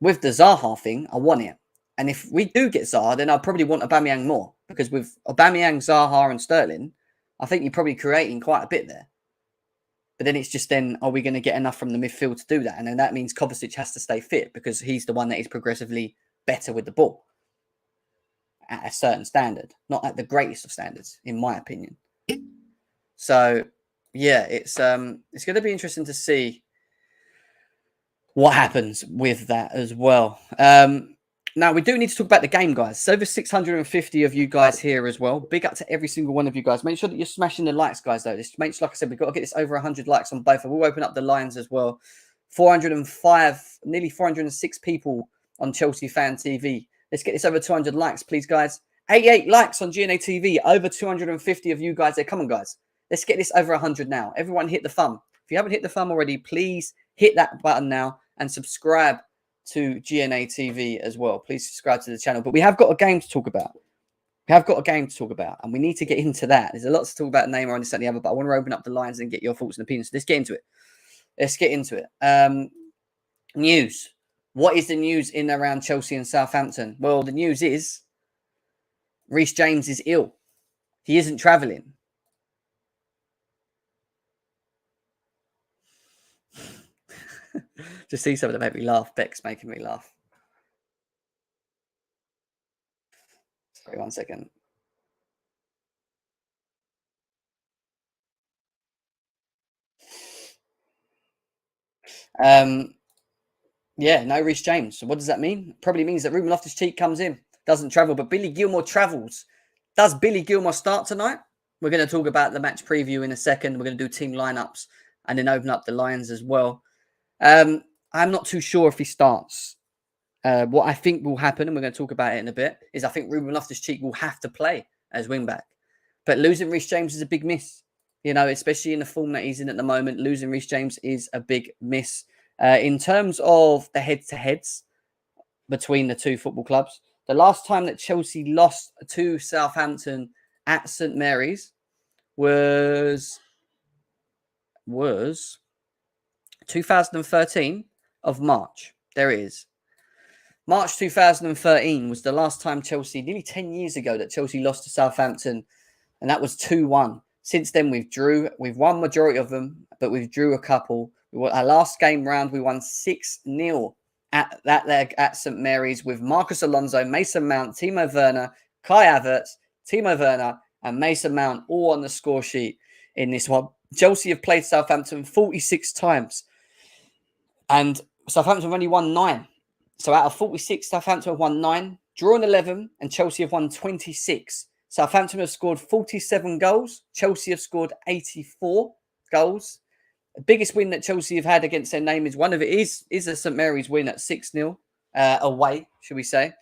With the Zaha thing, I want it. And if we do get Zaha, then I probably want Aubameyang more. Because with Aubameyang, Zaha and Sterling, I think you're probably creating quite a bit there. But then it's just then, are we going to get enough from the midfield to do that? And then that means Kovacic has to stay fit because he's the one that is progressively better with the ball at a certain standard, not at the greatest of standards, in my opinion. So, yeah, it's going to be interesting to see what happens with that as well. Now, we do need to talk about the game, guys. So over 650 of you guys here as well. Big up to every single one of you guys. Make sure that you're smashing the likes, guys, though. This makes, like I said, we've got to get this over 100 likes on both. We'll open up the lines as well. 405, nearly 406 people on Chelsea Fan TV. Let's get this over 200 likes, please, guys. 88 likes on GNA TV. Over 250 of you guys there. Come on, guys. Let's get this over 100 now. Everyone hit the thumb. If you haven't hit the thumb already, please hit that button now and subscribe to GNA TV as well. Please subscribe to the channel. But we have got a game to talk about. And we need to get into that. There's a lot to talk about Neymar and this and the other, but I want to open up the lines and get your thoughts and opinions. So let's get into it. News. What is the news in and around Chelsea and Southampton? Well, the news is Reece James is ill. He isn't travelling. Just see something that made me laugh. Beck's making me laugh. Sorry, 1 second. Yeah, no Reece James. So what does that mean? Probably means that Ruben Loftus-Cheek comes in, doesn't travel, but Billy Gilmour travels. Does Billy Gilmour start tonight? We're going to talk about the match preview in a second. We're going to do team lineups and then open up the lines as well. I'm not too sure if he starts. What I think will happen, and we're going to talk about it in a bit, is I think Ruben Loftus-Cheek will have to play as wing-back. But losing Reece James is a big miss. You know, especially in the form that he's in at the moment, losing Reece James is a big miss. In terms of the head-to-heads between the two football clubs, the last time that Chelsea lost to Southampton at St Mary's was 2013 of March. There it is. March 2013 was the last time Chelsea, nearly 10 years ago, that Chelsea lost to Southampton, and that was 2-1. Since then, we've won majority of them, but we've drew a couple. Our last game round, we won 6-0 at that leg at St Mary's with Marcus Alonso, Mason Mount, Timo Werner, Kai Havertz, Timo Werner, and Mason Mount all on the score sheet in this one. Chelsea have played Southampton 46 times, and Southampton have only won 9. So out of 46, Southampton have won 9, drawn 11, and Chelsea have won 26. Southampton have scored 47 goals. Chelsea have scored 84 goals. The biggest win that Chelsea have had against their name is one of it is a St Mary's win at 6-0 away, should we say.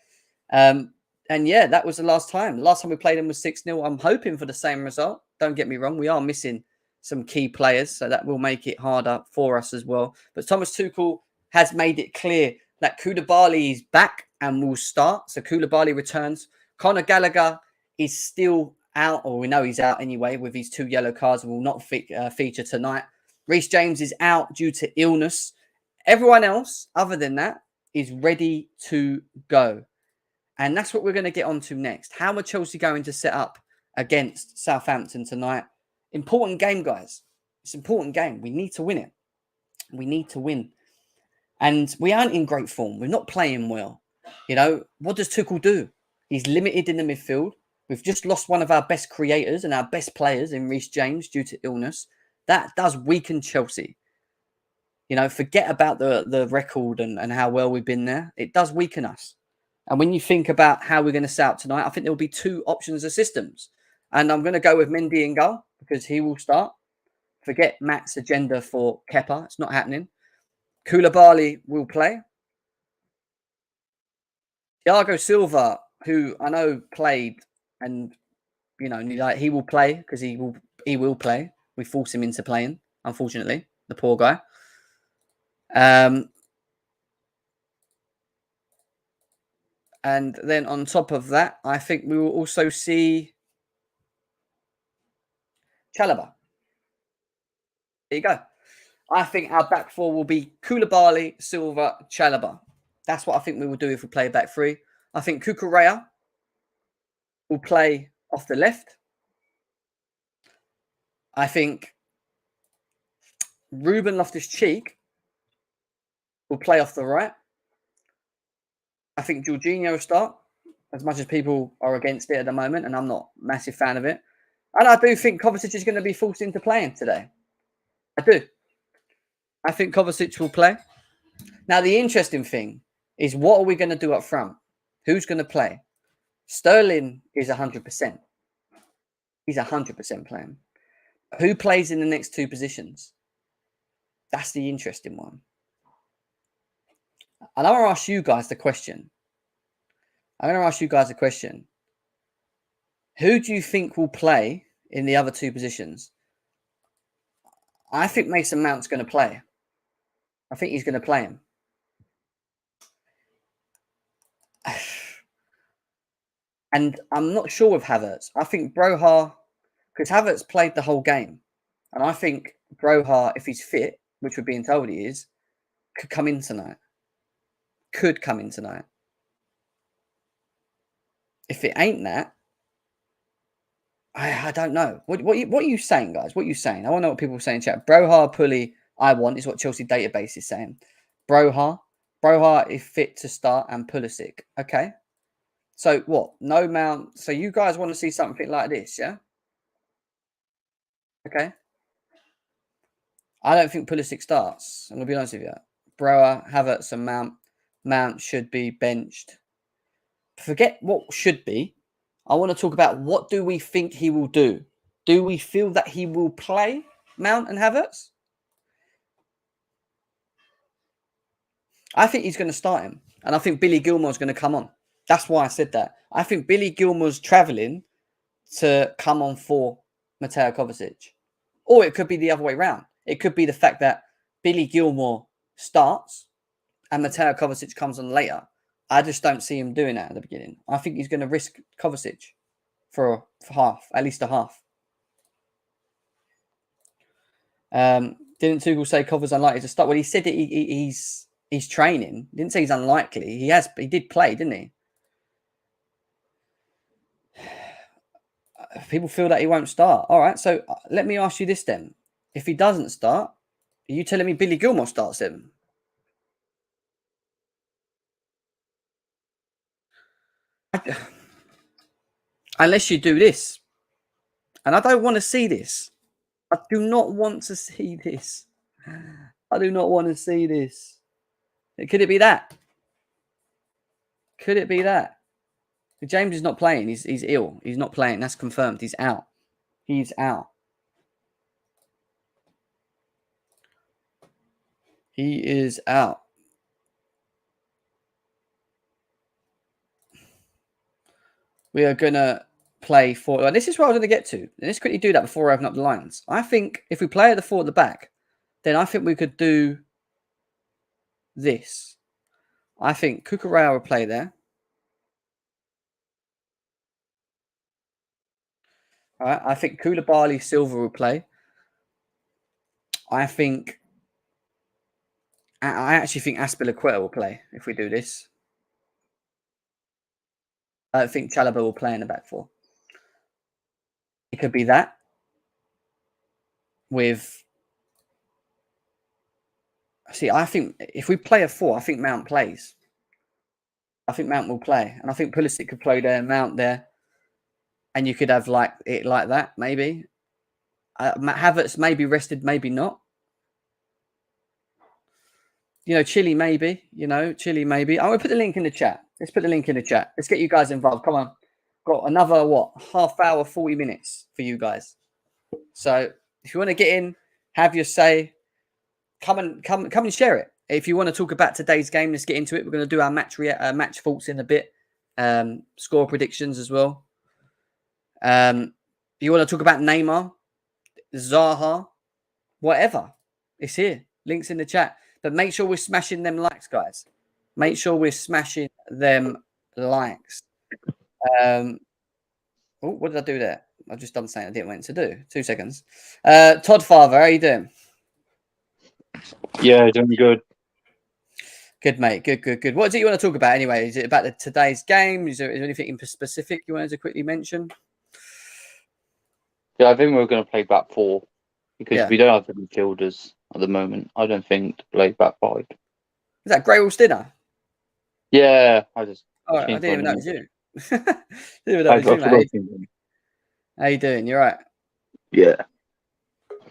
And yeah, that was the last time. The last time we played them was 6-0. I'm hoping for the same result. Don't get me wrong. We are missing some key players, so that will make it harder for us as well. But Thomas Tuchel has made it clear that Koulibaly is back and will start. So Koulibaly returns. Conor Gallagher is still out, or we know he's out anyway with his 2 yellow cards and will not feature tonight. Reece James is out due to illness. Everyone else, other than that, is ready to go. And that's what we're going to get on to next. How are Chelsea going to set up against Southampton tonight? Important game, guys. It's an important game. We need to win it. We need to win. And we aren't in great form. We're not playing well. You know, what does Tuchel do? He's limited in the midfield. We've just lost one of our best creators and our best players in Reece James due to illness. That does weaken Chelsea. You know, forget about the record and how well we've been there. It does weaken us. And when you think about how we're going to set out tonight, I think there will be two options of systems. And I'm going to go with Mendy in goal because he will start. Forget Matt's agenda for Kepa. It's not happening. Koulibaly will play. Thiago Silva, who I know played, and you know, like he will play because he will play. We force him into playing, unfortunately, the poor guy. And then on top of that, I think we will also see Chalobah. There you go. I think our back four will be Koulibaly, Silva, Chalobah. That's what I think we will do if we play back three. I think Cucurella will play off the left. I think Ruben Loftus-Cheek will play off the right. I think Jorginho will start, as much as people are against it at the moment, and I'm not a massive fan of it. And I do think Kovacic is going to be forced into playing today. I do. I think Kovacic will play. Now, the interesting thing is, what are we going to do up front? Who's going to play? Sterling is 100%. He's 100% playing. Who plays in the next two positions? That's the interesting one. And I want to ask you guys the question. Who do you think will play in the other two positions? I think Mason Mount's going to play. I think he's going to play him. And I'm not sure with Havertz. I think Broha, because Havertz played the whole game. And I think Broha, if he's fit, which we're being told he is, could come in tonight. If it ain't that, I don't know. What are you saying, guys? What are you saying? I want to know what people are saying in chat. Broha, Pulley, I want, is what Chelsea database is saying. Broha is fit to start, and Pulisic. Okay. So what? No Mount. So you guys want to see something like this, yeah? Okay. I don't think Pulisic starts. I'm going to be honest with you. Broha, Havertz, and Mount. Mount should be benched. Forget what should be. I want to talk about what do we think he will do. Do we feel that he will play Mount and Havertz? I think he's going to start him. And I think Billy Gilmour's going to come on. That's why I said that. I think Billy Gilmour's travelling to come on for Mateo Kovacic. Or it could be the other way around. It could be the fact that Billy Gilmour starts and Mateo Kovacic comes on later. I just don't see him doing that at the beginning. I think he's going to risk Kovacic for half, at least a half. Didn't Tuchel say Kova's unlikely to start? Well, he said that he's training. He didn't say he's unlikely. He did play, didn't he? People feel that he won't start. All right, so let me ask you this then. If he doesn't start, are you telling me Billy Gilmour starts him? Unless you do this. And I don't want to see this. I do not want to see this. Could it be that? James is not playing. He's ill. He's not playing. That's confirmed. He's out. He is out. We are going to play four. Well, this is what I was going to get to. Let's quickly do that before I open up the lines. I think if we play the four at the back, then I think we could do this. I think Cucurella will play there. All right. I think Koulibaly, Silva will play. I actually think Azpilicueta will play if we do this. I don't think Chalobah will play in the back four. It could be that with. See, I think if we play a four, I think Mount plays. I think Mount will play, and I think Pulisic could play there, Mount there, and you could have like that maybe. Havertz maybe rested, maybe not. Chile maybe. Chile maybe. I'm going to put the link in the chat. Let's put the link in the chat. Let's get you guys involved. Come on. Got another, half hour, 40 minutes for you guys. So if you want to get in, have your say, come and share it. If you want to talk about today's game, let's get into it. We're going to do our match thoughts in a bit. Score predictions as well. You want to talk about Neymar, Zaha, whatever. It's here. Links in the chat. But make sure we're smashing them likes, guys. Make sure we're smashing them likes. What did I do there? I've just done something I didn't want to do. 2 seconds. Todd Father, how you doing? Yeah, doing good. Good, mate. Good. What is it you want to talk about anyway? Is it about today's game? Is there anything in specific you wanted to quickly mention? Yeah, I think we're going to play back 4 because we don't have any midfielders at the moment. I don't think to play back 5. Is that Grey Wolf's dinner? Yeah, I didn't even know it was you. Didn't even know it was you, mate. How you doing? You all right? Yeah.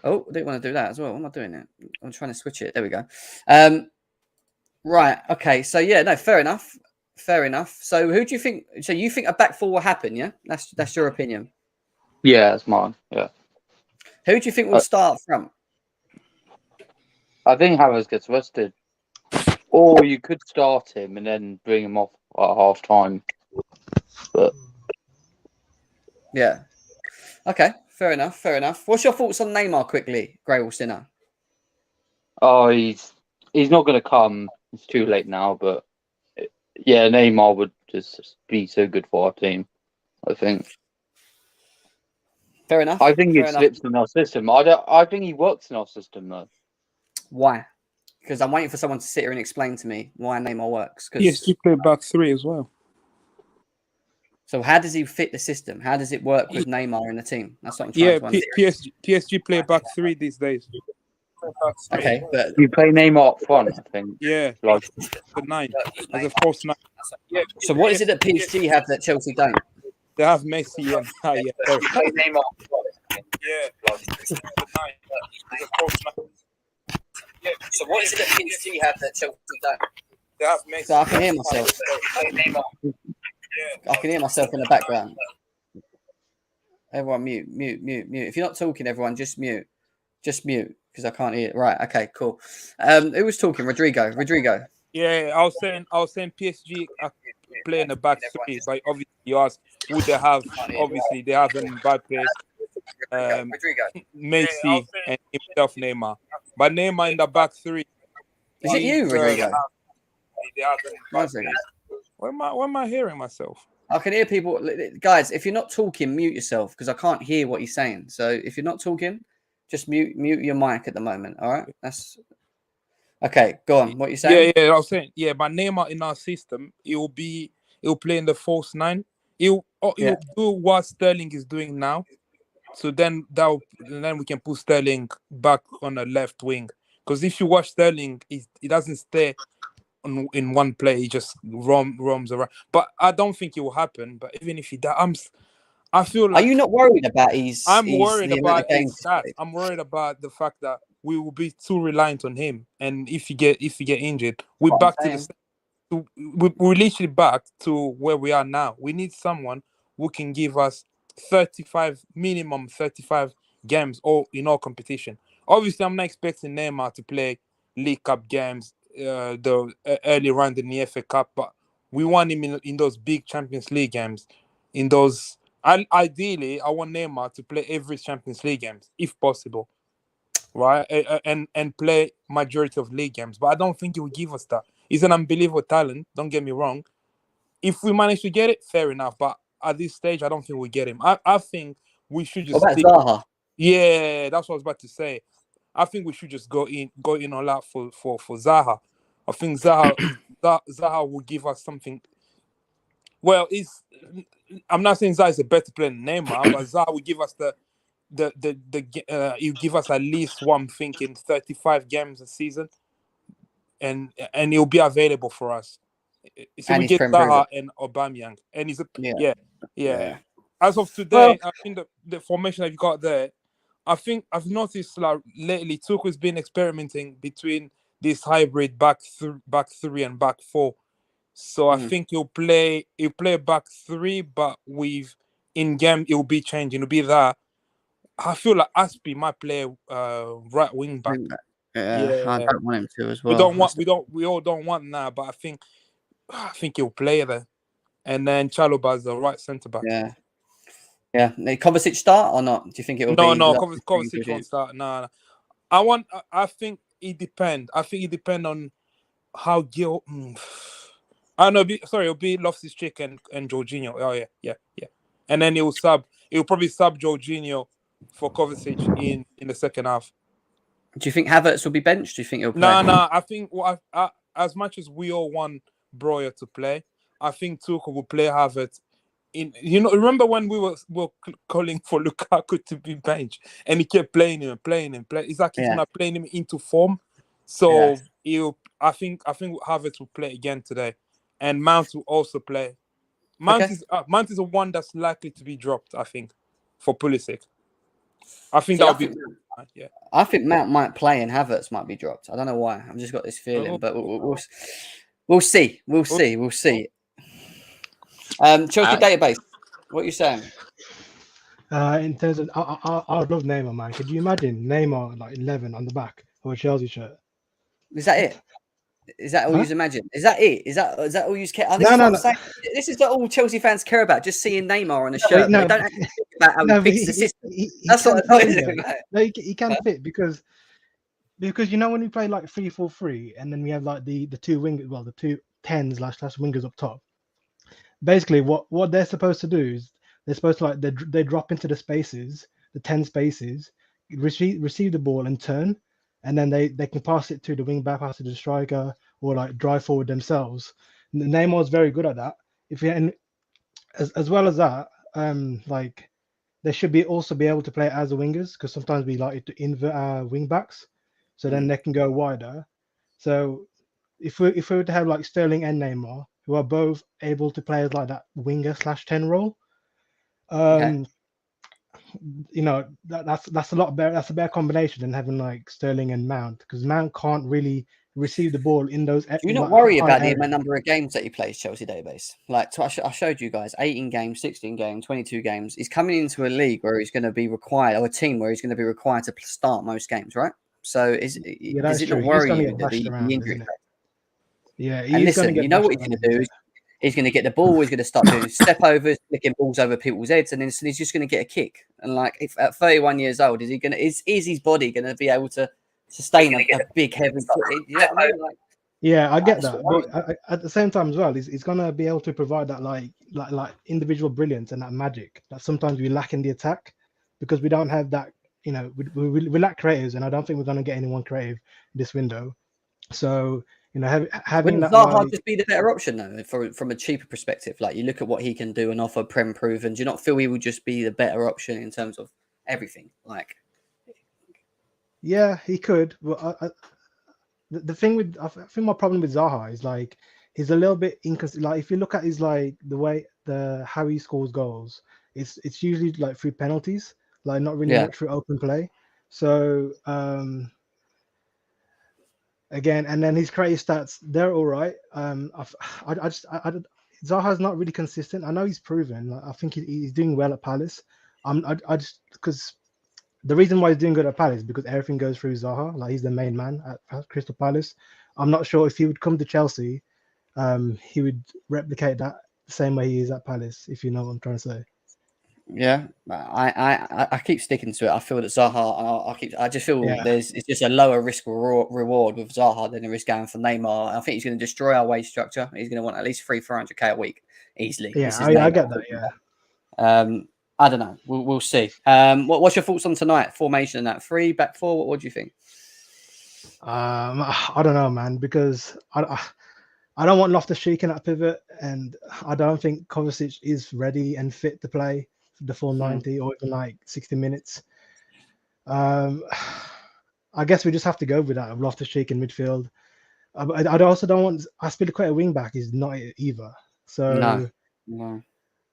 Oh, I didn't want to do that as well. What am I doing there? I'm trying to switch it. There we go. Right. Okay. So fair enough. So who do you think? So you think a back 4 will happen? Yeah, that's your opinion. Yeah, that's mine. Yeah. Who do you think will start from? I think Havertz gets rested, or you could start him and then bring him off at half time. But yeah. Okay. Fair enough. What's your thoughts on Neymar quickly, Grey Wolf Dinner? Oh, he's not going to come. It's too late now. But yeah, Neymar would just be so good for our team, I think. Fair enough. I think he slips in our system. I think he works in our system though. Why? Because I'm waiting for someone to sit here and explain to me why Neymar works. PSG play back 3 as well. So how does he fit the system? How does it work with Neymar in the team? That's what I'm trying to understand. PSG play back 3 these days. Okay, but you play Neymar up front, I think. Yeah, like the 9 as a false 9. So what is it that PSG have that Chelsea don't? They have Messi and play Neymar up front. So what is it that PSG have that Chelsea don't? They have Messi. So I can hear myself. I can hear myself in the background. Everyone mute. If you're not talking, everyone just mute. Just mute because I can't hear it. Right. Okay. Cool. Who was talking? Rodrigo. Yeah, I was saying PSG are playing the back 3, but obviously you ask who they have. Obviously they have Mbappe, Messi, and himself Neymar. But Neymar in the back 3. Is it you, Rodrigo? Why am I hearing myself? I can hear people. Guys, if you're not talking, mute yourself because I can't hear what he's saying. So if you're not talking, just mute your mic at the moment. All right? That's okay. Go on. What are you saying? Yeah. I was saying, but Neymar in our system, he'll play in the false 9. He'll do what Sterling is doing now. So then we can put Sterling back on the left wing. Because if you watch Sterling, he doesn't stay in one play. He just roams around. But I don't think it will happen. But even if he does, I feel like... Are you not worried about I'm worried about his stats. I'm worried about the fact that we will be too reliant on him. And if you get injured, we're back to we're literally back to where we are now. We need someone who can give us minimum 35 games in all competition. Obviously, I'm not expecting Neymar to play League Cup games, the early round in the FA Cup, but we want him in those big Champions League games. In those, ideally, I want Neymar to play every Champions League games if possible, right? And play majority of league games. But I don't think he will give us that. He's an unbelievable talent. Don't get me wrong. If we manage to get it, fair enough. But at this stage, I don't think we get him. I think we should just. What about Zaha? Yeah, that's what I was about to say. I think we should just go in all out for Zaha. I think Zaha will give us something. Well, I'm not saying Zaha is a better player than Neymar, but Zaha will give us he'll give us at least one thing in 35 games a season, and he'll be available for us. So and we get Zaha and Aubameyang, and he's yeah. As of today, I think the formation that you got there, I think I've noticed like lately Tuchel's been experimenting between this hybrid back three and back four. So I think he'll play back three, but with in game it'll be changing. It'll be that. I feel like Aspie might play right wing back. Yeah, I don't want him to as well. We all don't want now, but I think he'll play there. And then Chalobah's the right centre back. Yeah. Yeah. Kovacic start or not? Do you think it will be? No, Kovacic won't start. No. I think it depends. I think it depends on how Gil. I know. It'll be Loftus-Cheek and Jorginho. Oh yeah. And then he'll probably sub Jorginho for Kovacic in the second half. Do you think Havertz will be benched? Do you think he'll play? No. I think as much as we all want Breuer to play, I think Tuchel will play Havertz. Remember when we were calling for Lukaku to be benched, and he kept playing him. It's like he's not playing him into form. So I think Havertz will play again today, and Mount will also play. Mount is the one that's likely to be dropped. I think for Pulisic. I think that'll be. Yeah. I think Mount might play and Havertz might be dropped. I don't know why. I've just got this feeling, but we'll see. We'll see. Chelsea database. What are you saying? In terms of, I would love Neymar, man. Could you imagine Neymar like 11 on the back of a Chelsea shirt? Is that it? Is that all you imagine? Is that it? Is that all you care? No. This is what all Chelsea fans care about. Just seeing Neymar on a shirt. They don't actually think about how he fits the system. That's what annoys him. No, he can fit because when we play like 3-4-3 and then we have like the two wingers, the two 10s / wingers up top. Basically, what they're supposed to do is they're supposed to like they drop into the spaces, the 10 spaces, receive the ball and turn, and then they can pass it to the wing back, pass it to the striker, or like drive forward themselves. Neymar's very good at that. And as well as that, like they should also be able to play as the wingers because sometimes we like to invert our wing backs, so then they can go wider. So if we were to have like Sterling and Neymar, who are both able to play as like that winger /10 role, that's a lot better. That's a better combination than having like Sterling and Mount, because Mount can't really receive the ball in those. Do you not worry about the number of games that he plays, Chelsea database? Like I showed you guys, 18 games, 16 games, 22 games. He's coming into a league where he's going to be required, or a team where he's going to be required to start most games, right? So is it not worrying you that the injury? Yeah, and listen, you know what he's going to do? He's going to get the ball. He's going to start doing step overs, flicking balls over people's heads, and then he's just going to get a kick. And like, if at 31 years old, is his body going to be able to sustain a big heavy? You know what I mean? Like, yeah, I get that. But at the same time as well, he's going to be able to provide that like individual brilliance and that magic that sometimes we lack in the attack, because we don't have that. We lack creatives, and I don't think we're going to get anyone creative this window. So. Having that. Zaha just be the better option though, from a cheaper perspective. Like you look at what he can do and offer Prem proven. Do you not feel he would just be the better option in terms of everything? Like, yeah, he could. But the thing I think my problem with Zaha is like he's a little bit inconsistent. Like if you look at his like how he scores goals, it's usually like through penalties, like not really much through open play. So. Again, and then his creative stats, they're all right. Zaha's not really consistent. I know he's proven. I think he's doing well at Palace. I just because the reason why he's doing good at Palace is because everything goes through Zaha. Like he's the main man at Crystal Palace. I'm not sure if he would come to Chelsea, he would replicate that the same way he is at Palace. If you know what I'm trying to say. Yeah, I keep sticking to it. I feel that Zaha, I just feel it's just a lower risk reward with Zaha than there is going for Neymar. I think he's going to destroy our wage structure. He's going to want at least 400k a week easily. Yeah, I get that. Yeah. I don't know. We'll see. What's your thoughts on tonight? Formation and that 3 back 4. What do you think? I don't know, man, because I don't want Loftus-Cheek in that pivot, and I don't think Kovacic is ready and fit to play the full 90 or even like 60 minutes. I guess we just have to go with that. Loftus-Cheek in midfield. I also don't want Aspilicueta wing back is not either. So no.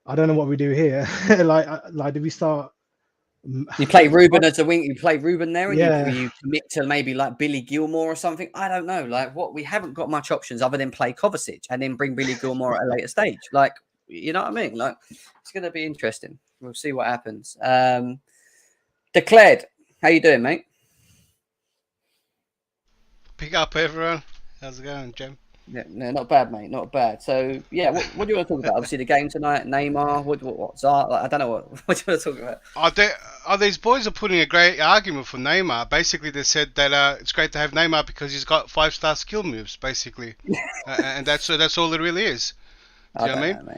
I don't know what we do here. like do we start You play Ruben as a wing. You play Ruben there, and Yeah. you commit to maybe like Billy Gilmore or something. I don't know. Like what we haven't got much options other than play Kovacic and then bring Billy Gilmore at a later stage. Like you know what I mean? Like it's going to be interesting. We'll see what happens. Declared. How you doing, mate? Pick up, everyone. How's it going, Jim? Yeah, no, not bad, mate. Not bad. So, yeah, what do you want to talk about? Obviously, the game tonight, Neymar. What Zaha? Like, I don't know what do you want to talk about. These boys are putting a great argument for Neymar. Basically, they said that it's great to have Neymar because he's got 5-star skill moves, basically, and that's all it really is. Do you know what I mean? Know,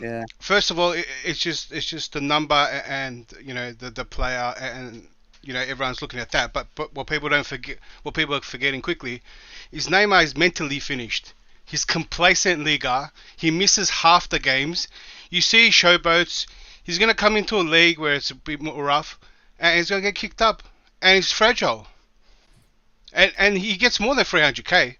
yeah. First of all, it's just the number and the player and everyone's looking at that. But what people don't forget, what people are forgetting quickly, is Neymar is mentally finished. He's complacent in Liga. He misses half the games. You see, he showboats. He's gonna come into a league where it's a bit more rough, and he's gonna get kicked up. And he's fragile. And he gets more than 300k.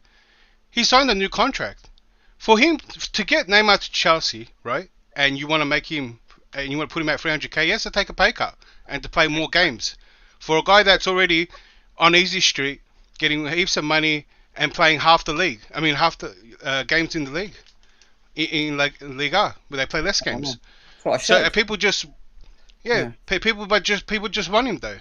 He signed a new contract. For him to get Neymar to Chelsea, right? And you want to make him, and you want to put him at 300k, he has to take a pay cut and to play more games. For a guy that's already on easy street, getting heaps of money and playing half the league. I mean, half the games in the league, in like Liga, where they play less games. So people just, people just want him though,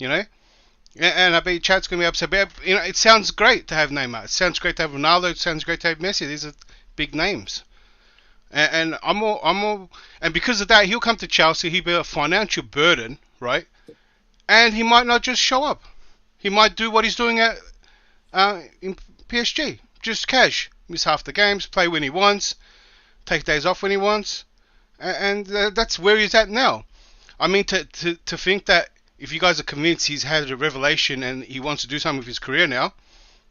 And I bet chat's gonna be upset. But it sounds great to have Neymar. It sounds great to have Ronaldo. It sounds great to have Messi. These are big names. And I'm all, and because of that, he'll come to Chelsea. He'll be a financial burden, right? And he might not just show up. He might do what he's doing at in PSG, just cash, miss half the games, play when he wants, take days off when he wants, and that's where he's at now. I mean, to think that if you guys are convinced he's had a revelation and he wants to do something with his career now,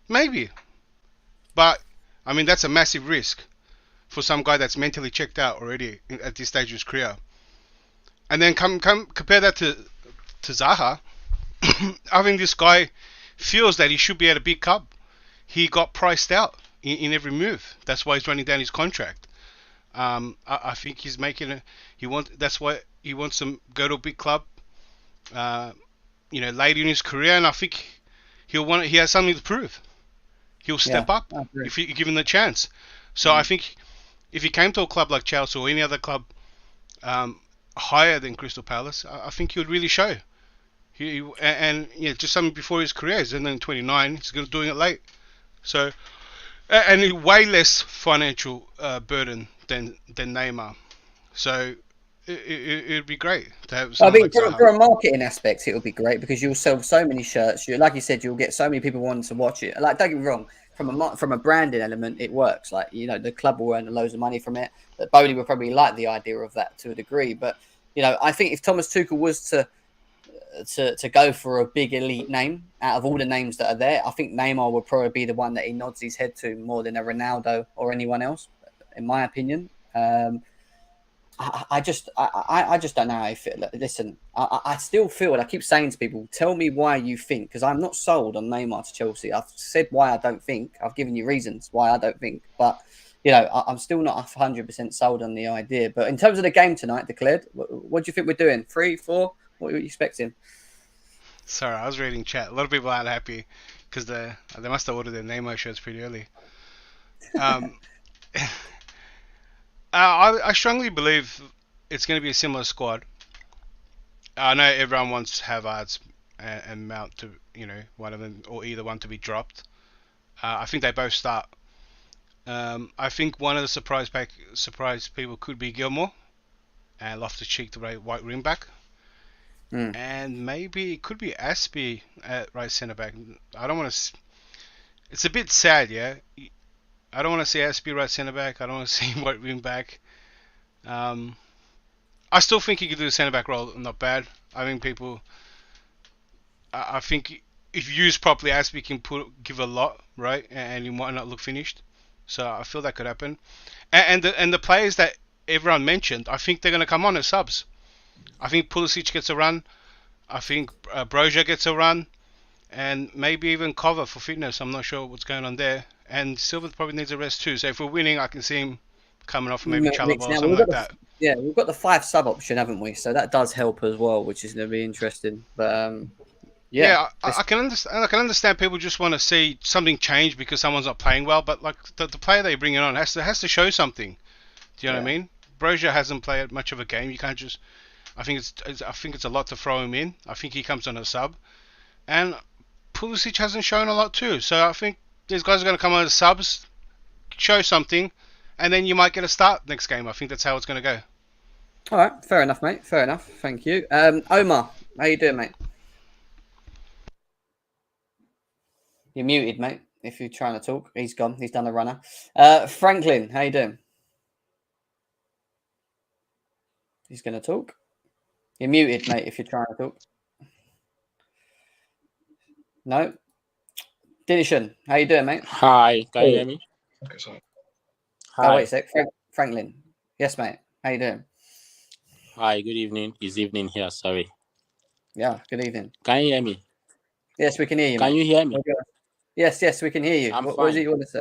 maybe. But I mean, that's a massive risk for some guy that's mentally checked out already at this stage of his career. And then compare that to Zaha. I think this guy feels that he should be at a big club. He got priced out in every move. That's why he's running down his contract. I think he's making that's why he wants to go to a big club. Later in his career, and I think he has something to prove. He'll step up if you give him the chance. So I think if he came to a club like Chelsea or any other club higher than Crystal Palace, I think he would really show. Just something before his career. He's only 29. He's going to doing it late. So, and way less financial burden than Neymar. So it'd be great to have. I mean, for a marketing aspect, it would be great because you'll sell so many shirts. Like you said, you'll get so many people wanting to watch it. Like, don't get me wrong, from a branding element, it works. Like, the club will earn loads of money from it. But Bowley would probably like the idea of that to a degree. But I think if Thomas Tuchel was to go for a big elite name out of all the names that are there, I think Neymar would probably be the one that he nods his head to more than a Ronaldo or anyone else, in my opinion. I just don't know how I feel. Listen, I still feel, and I keep saying to people, tell me why you think, because I'm not sold on Neymar to Chelsea. I've said why I don't think. I've given you reasons why I don't think, but I'm still not 100% sold on the idea. But in terms of the game tonight, Declared, what do you think we're doing? 3, 4? What are you expecting? Sorry, I was reading chat. A lot of people aren't happy because they must have ordered their Neymar shirts pretty early. I strongly believe it's going to be a similar squad. I know everyone wants Havertz and Mount to, one of them or either one to be dropped. I think they both start. I think one of the surprise people could be Gilmore and Loftus-Cheek to right wing back. And maybe it could be Aspie at right centre back. I don't want to. It's a bit sad, yeah. I don't want to see Aspie right centre back. I don't want to see him right wing back. I still think he could do the centre back role not bad. I think if used properly, Aspie can give a lot, right, and he might not look finished. So I feel that could happen. And the players that everyone mentioned, I think they're going to come on as subs. I think Pulisic gets a run. I think Broja gets a run. And maybe even Cover for fitness. I'm not sure what's going on there. And Silva probably needs a rest too. So if we're winning, I can see him coming off maybe Chalobah or something like that. Yeah, we've got the 5 sub option, haven't we? So that does help as well, which is going to be interesting. But Yeah, I can understand. I can understand people just want to see something change because someone's not playing well. But like the player they bring on has to show something. Do you know what I mean? Brozier hasn't played much of a game. You can't just. I think it's a lot to throw him in. I think he comes on a sub, and Pulisic hasn't shown a lot too. So I think these guys are going to come on as subs, show something, and then you might get a start next game. I think that's how it's going to go. All right, fair enough, mate. Fair enough. Thank you. Omar, how you doing, mate? You're muted, mate. If you're trying to talk, he's gone. He's done a runner. Franklin, how you doing? He's going to talk. You're muted, mate, if you're trying to talk. No? Dinishan, how you doing, mate? Hi, can you hear me? Okay, sorry. Hi. Oh, wait a sec. Franklin. Yes, mate. How you doing? Hi, good evening. It's evening here, sorry. Yeah, good evening. Can you hear me? Yes, we can hear you, Can mate. you hear me? Yes, we can hear you. What is it you want to say?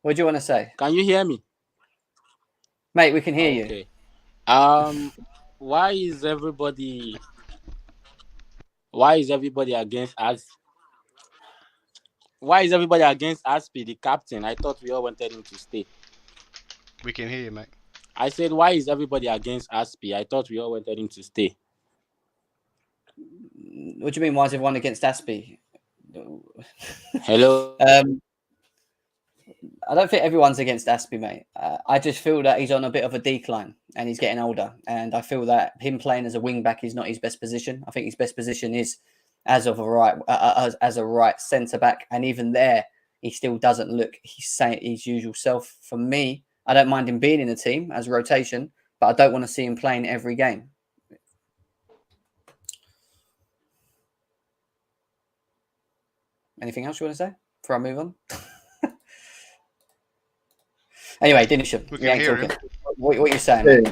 What do you want to say? Can you hear me? Mate, we can hear you. Okay. Why is everybody against us? Why is everybody against Aspi, the captain? I thought we all wanted him to stay. We can hear you, mate. I said, why is everybody against Aspi? I thought we all wanted him to stay. What do you mean? Why is everyone against Aspi? Hello. I don't think everyone's against Aspi, mate. I just feel that he's on a bit of a decline and he's getting older. And I feel that him playing as a wing back is not his best position. I think his best position is as a right centre back. And even there, he still doesn't look his usual self. For me, I don't mind him being in the team as a rotation, but I don't want to see him playing every game. Anything else you want to say before I move on? Anyway, Dinishan, We can hear him. What are you saying? Hey.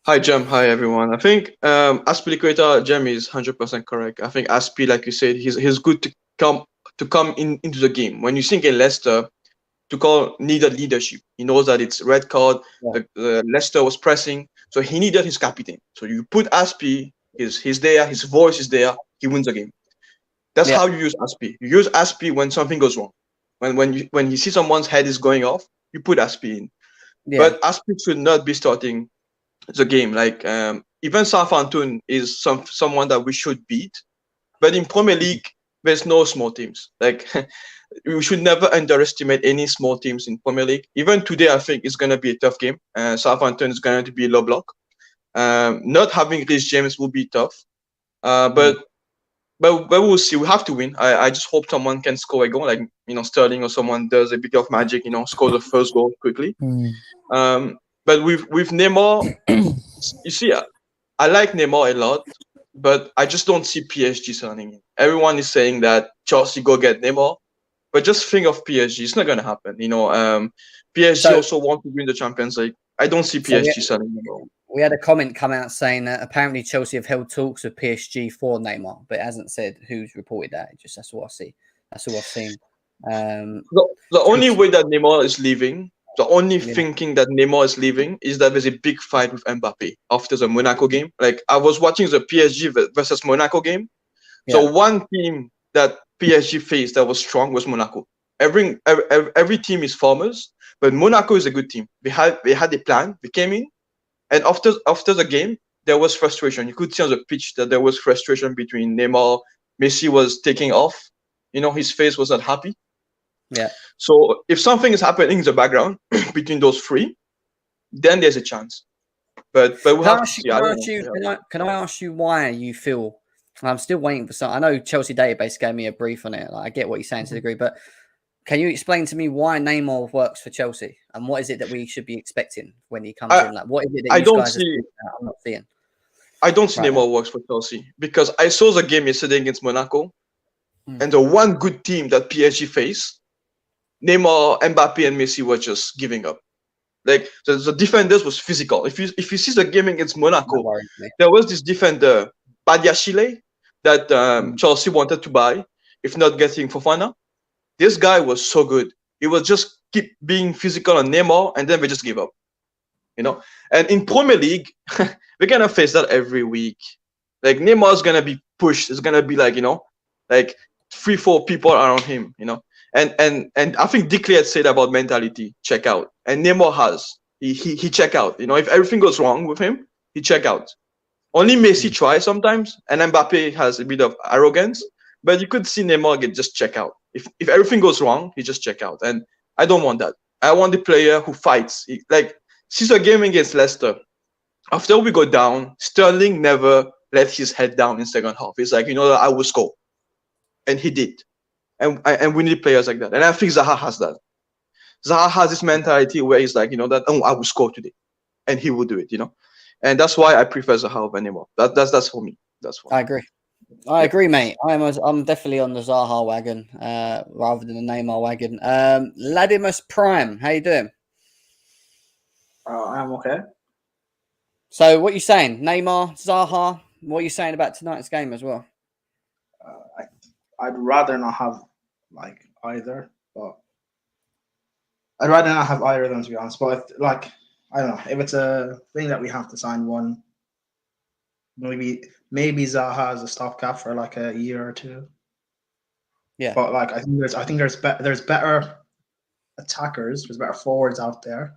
Hi, Jem. Hi, everyone. I think Aspilicueta, Jem is 100% correct. I think Aspi, like you said, he's good to come into the game. When you think in Leicester, Tuchel needed leadership. He knows that it's red card. Yeah. Leicester was pressing, so he needed his captain. So you put Aspi, he's there, his voice is there, he wins the game. That's how you use Aspi. You use Aspi when something goes wrong. When you see someone's head is going off, you put Aspi in. Yeah. But Aspi should not be starting the game. Like even Southampton is someone that we should beat. But in Premier League, there's no small teams. Like we should never underestimate any small teams in Premier League. Even today, I think it's going to be a tough game. Southampton is going to be low block. Not having Reece James will be tough. But we'll see. We have to win. I just hope someone can score a goal, like Sterling or someone does a bit of magic, score the first goal quickly. But with Neymar, you see, I like Neymar a lot, but I just don't see PSG signing him. Everyone is saying that Chelsea go get Neymar, but just think of PSG. It's not going to happen. PSG also want to win the Champions League. I don't see PSG signing Neymar. We had a comment come out saying that apparently Chelsea have held talks with PSG for Neymar, but it hasn't said who's reported that. That's what I see. That's all I've seen. The only way that Neymar is leaving, the only thinking that Neymar is leaving is that there's a big fight with Mbappe after the Monaco game. Like I was watching the PSG versus Monaco game. So one team that PSG faced that was strong was Monaco. Every team is farmers, but Monaco is a good team. They had a plan. They came in. And after the game, there was frustration. You could see on the pitch that there was frustration between Neymar. Messi was taking off. His face was not happy. Yeah. So if something is happening in the background between those three, then there's a chance. But we have to see. Can I ask you why you feel? I'm still waiting for some. I know Chelsea Database gave me a brief on it. Like, I get what you're saying to a degree, but can you explain to me why Neymar works for Chelsea and what is it that we should be expecting when he comes in? Like, what is it that I'm not seeing? I don't see Neymar works for Chelsea because I saw the game yesterday against Monaco, and the one good team that PSG faced, Neymar, Mbappe, and Messi were just giving up. Like the defenders was physical. If you see the game against Monaco, there was this defender Badiashile that Chelsea wanted to buy, if not getting Fofana. This guy was so good. He was just keep being physical on Neymar, and then they just give up. you know. And in Premier League, we're gonna face that every week. Like Neymar's gonna be pushed. It's gonna be like, you know, like 3-4 people around him, you know. And I think Declan had said about mentality, check out. And Neymar has. He check out. You know, if everything goes wrong with him, he check out. Only Messi tries sometimes, and Mbappe has a bit of arrogance. But you could see Neymar just check out. If everything goes wrong, he just check out. And I don't want that. I want the player who fights. Like, since a game against Leicester, after we go down, Sterling never let his head down in second half. He's like, you know, I will score. And he did. And we need players like that. And I think Zaha has that. Zaha has this mentality where he's like, you know, that, oh, I will score today. And he will do it, you know. And that's why I prefer Zaha over Neymar. That's for me. That's for me. I agree. I agree, mate. I'm definitely on the Zaha wagon rather than the Neymar wagon. Ladimus Prime, how you doing? I'm okay. So what are you saying? Neymar, Zaha, what are you saying about tonight's game as well? I'd rather not have like either, but I'd rather not have either of them, to be honest. But if, like, I don't know, if it's a thing that we have to sign one, maybe Zaha as a stopgap for like a year or two. Yeah. But like I think there's better attackers, there's better forwards out there.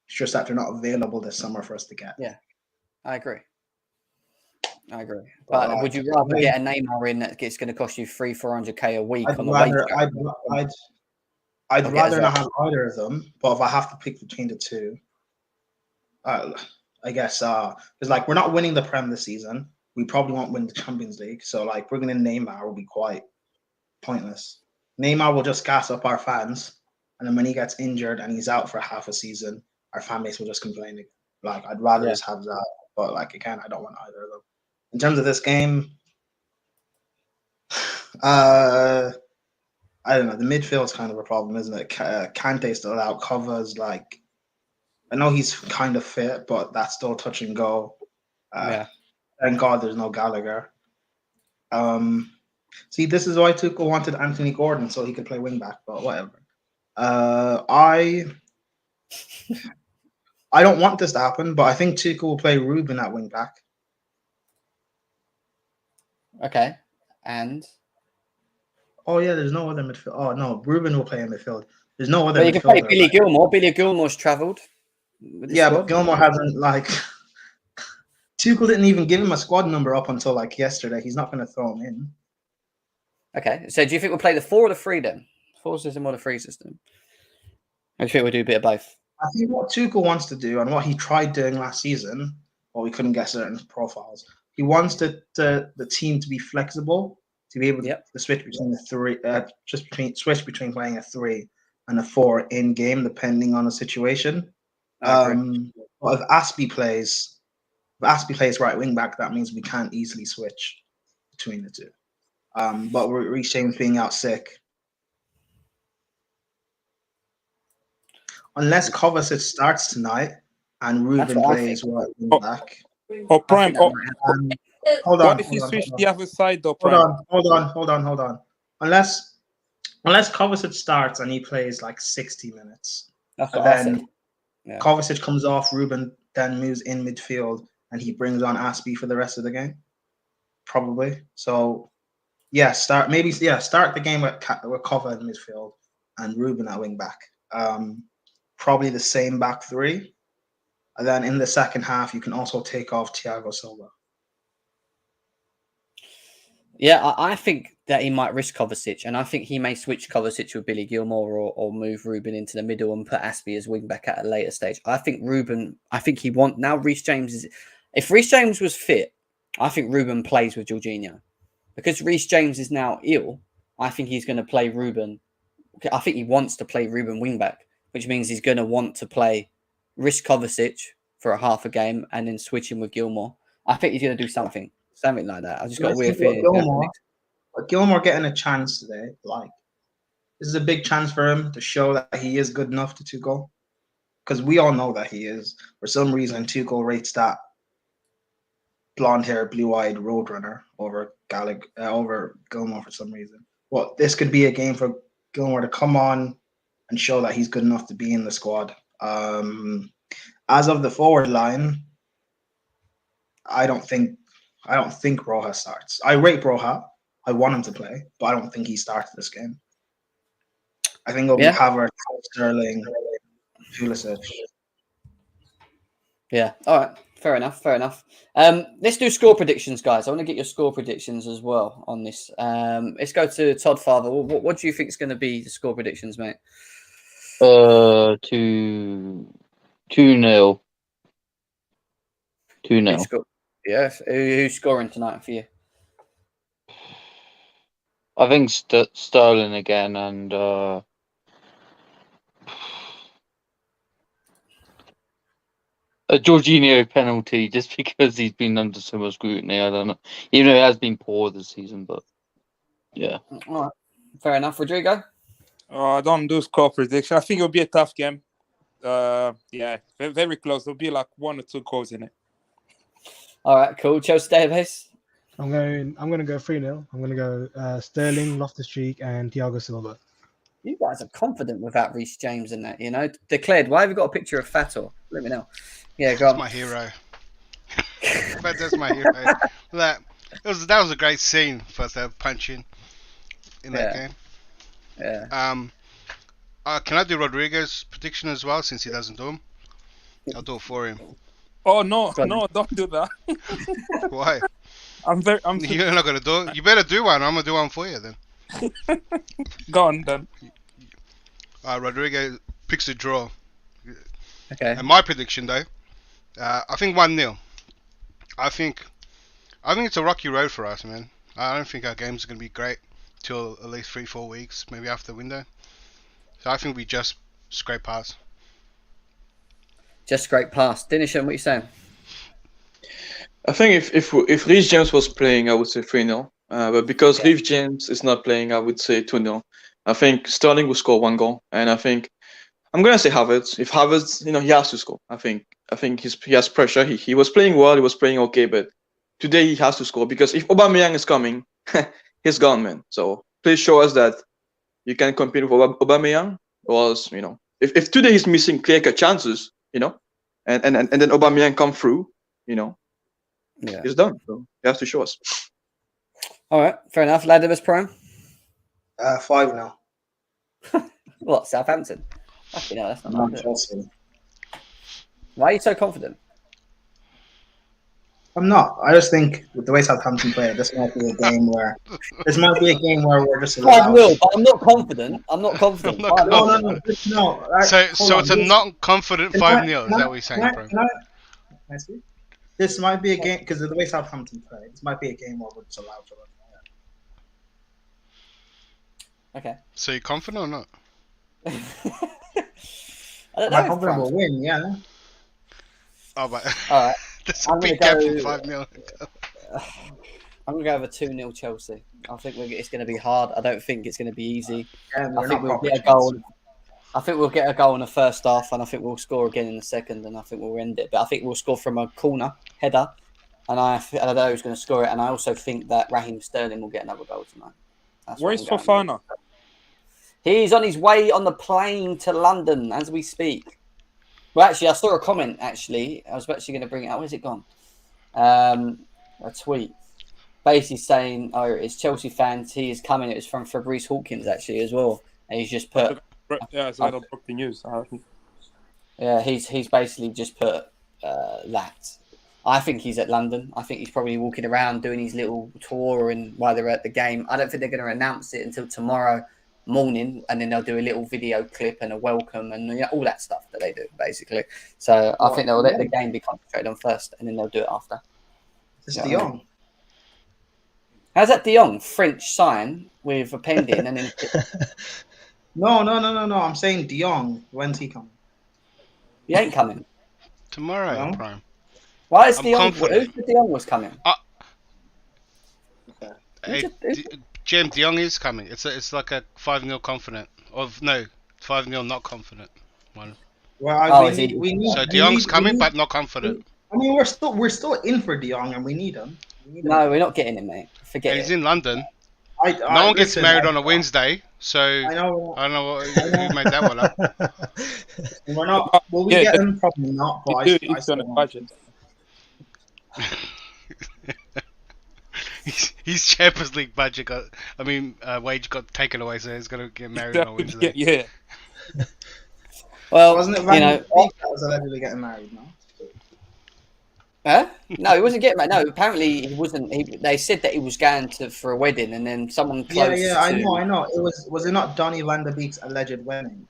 It's just that they're not available this summer for us to get. Yeah, I agree. But would you rather get a Neymar in that it's going to cost you 300-400k a week on the wage? I'd rather not have either of them. But if I have to pick between the two, I guess because like we're not winning the Prem this season, we probably won't win the Champions League. So like bringing in Neymar will be quite pointless. Neymar will just gas up our fans, and then when he gets injured and he's out for half a season, our fan base will just complain. Like I'd rather just have that, but like again, I don't want either of them. In terms of this game, I don't know. The midfield's kind of a problem, isn't it? Kante still out, covers like. I know he's kind of fit, but that's still touch and go. Thank God there's no Gallagher. See, this is why Tuchel wanted Anthony Gordon so he could play wing back, but whatever. I don't want this to happen, but I think Tuchel will play Ruben at wing back. Okay, and oh yeah, there's no other midfield. Oh no, Ruben will play in midfield. There's no other. Well, you can play Billy Gilmore. Billy Gilmore's travelled. Yeah, but Gilmore hasn't like. Tuchel didn't even give him a squad number up until like yesterday. He's not going to throw him in. Okay, so do you think we'll play the 4 or the 3 then? 4 system or the 3 system? I think we'll do a bit of both. I think what Tuchel wants to do and what he tried doing last season, well, we couldn't get certain profiles. He wants the team to be flexible, to be able to switch between the 3, switch between playing a 3 and a 4 in game, depending on the situation. But if Aspie plays right wing back, that means we can't easily switch between the two. But Reece James being out sick. Unless Kovacic starts tonight and Ruben plays right wing back. Or Prime. hold on. What if you switch the other side though, Prime? Hold on. Unless Kovacic starts and he plays like 60 minutes. That's what I said. Yeah. Kovacic comes off, Ruben then moves in midfield and he brings on Aspie for the rest of the game. Probably. So start the game with Kova in midfield and Ruben at wing back. Probably the same back 3. And then in the second half, you can also take off Thiago Silva. Yeah, I think that he might risk Kovacic, and I think he may switch Kovacic with Billy Gilmore or move Ruben into the middle and put Aspie as wing back at a later stage. I think now Reece James is. If Reece James was fit, I think Ruben plays with Jorginho. Because Reece James is now ill, I think he's going to play Ruben. I think he wants to play Ruben wing back, which means he's going to want to risk Kovacic for a half a game and then switch him with Gilmore. I think he's going to do something like that. I just got a weird feeling. Gilmore getting a chance today, like this is a big chance for him to show that he is good enough to Tuchel, because we all know that he is. For some reason, Tuchel rates that blonde-haired, blue-eyed roadrunner over Gilmore for some reason. Well, this could be a game for Gilmore to come on and show that he's good enough to be in the squad. as of the forward line, I don't think Broja starts. I rate Broja. I want him to play, but I don't think he starts this game. I think it'll be Havertz, Sterling, Pulisic. Yeah. All right. Fair enough. Fair enough. Let's do score predictions, guys. I want to get your score predictions as well on this. Let's go to Todd Father. What do you think is going to be the score predictions, mate? 2-0. 2-0. Yeah. Who's scoring tonight for you? I think Sterling again, and a Jorginho penalty, just because he's been under so much scrutiny. I don't know, even though he has been poor this season, but yeah. All right. Fair enough, Rodrigo. I don't do score prediction. I think it'll be a tough game. Yeah, very close. There'll be like 1 or 2 goals in it. All right, cool. Chelsea Database. I'm going to go 3-0. I'm going to go Sterling, Loftus-Cheek, and Thiago Silva. You guys are confident without Reece James in that, you know. Declared. Why have you got a picture of Fator? Let me know. Yeah, go on. That's my hero. That's my hero. That was a great scene for the punching in that game. Yeah. Can I do Rodrigo's prediction as well, since he doesn't do them? I'll do it for him. Oh no, don't do that. Why? You're not gonna do it. You better do one. I'm gonna do one for you then. Go on then. Rodrigo picks a draw. Okay. And my prediction though, I think 1-0. I think it's a rocky road for us, man. I don't think our games are gonna be great till at least 3-4 weeks, maybe after the window. So I think we just scrape past. Just scrape past. Dinishan, what are you saying? I think if Reece James was playing, I would say 3-0. But because Reece James is not playing, I would say 2-0. I think Sterling will score 1 goal, and I think I'm gonna say Havertz. If Havertz, he has to score. I think he has pressure. He was playing well. He was playing okay, but today he has to score, because if Aubameyang is coming, he's gone, man. So please show us that you can compete with Aubameyang, or else, if today he's missing clear-cut chances, and then Aubameyang come through, he's done. So he has to show us. All right, fair enough. Ladimus Prime. 5-0. What, Southampton? Fucking hell, that's not bad. Chelsea. Why are you so confident? I'm not. I just think with the way Southampton play, this might be a game where we're just allowed. 5-0, but I'm not confident. No. So it's a not confident 5-0. Is that what you're saying, bro? Can I see? This might be a game, because of the way Southampton play, this might be a game where we're just allowed to run. Okay. So you're confident or not? I'm confident we'll win, yeah. Oh, but all right. That's a big gap in 5-0. I'm going to go with a 2-0 Chelsea. I think it's going to be hard. I don't think it's going to be easy. Yeah, I think we'll get a goal. I think we'll get a goal in the first half, and I think we'll score again in the second, and I think we'll end it. But I think we'll score from a corner header, and I don't know who's going to score it. And I also think that Raheem Sterling will get another goal tonight. Where's Fofana? He's on his way on the plane to London as we speak. Well, actually, I saw a comment, actually. I was actually going to bring it out. Where's it gone? A tweet. Basically saying, it's Chelsea fans. He is coming. It was from Fabrice Hawkins, actually, as well. And he's just put... Yeah, so I don't book the news. Yeah, he's basically just put that. I think he's at London. I think he's probably walking around doing his little tour and while they're at the game. I don't think they're going to announce it until tomorrow morning, and then they'll do a little video clip and a welcome and all that stuff that they do, basically. So I think they'll let the game be concentrated on first, and then they'll do it after. This is De Jong. How's that De Jong? French sign with a pending and then... No. I'm saying De Jong. When's he coming? He ain't coming. Tomorrow, Prime. Why is De Jong? Who's the De Jong was coming? James De Jong is coming. It's like a 5-0 confident. 5-0 not confident one. Well, we need. So De Jong's coming, but not confident. I mean, we're still in for De Jong, and we need him. No, we're not getting him, mate. Forget it. He's in London. No one gets married on a Wednesday, So I know. I don't know who made that one up. We're not. Will we get them? Probably not. But You do I it still on a want budget. His Champions League budget wage got taken away, so he's gonna get married on Wednesday. Yeah. Well, Wasn't it you Van know, Beek that was allegedly getting married? No. huh? No, he wasn't getting married. No, apparently he wasn't. They said that he was going for a wedding, and then someone close. Yeah, I know. It was it not Donny Van de Beek's alleged wedding?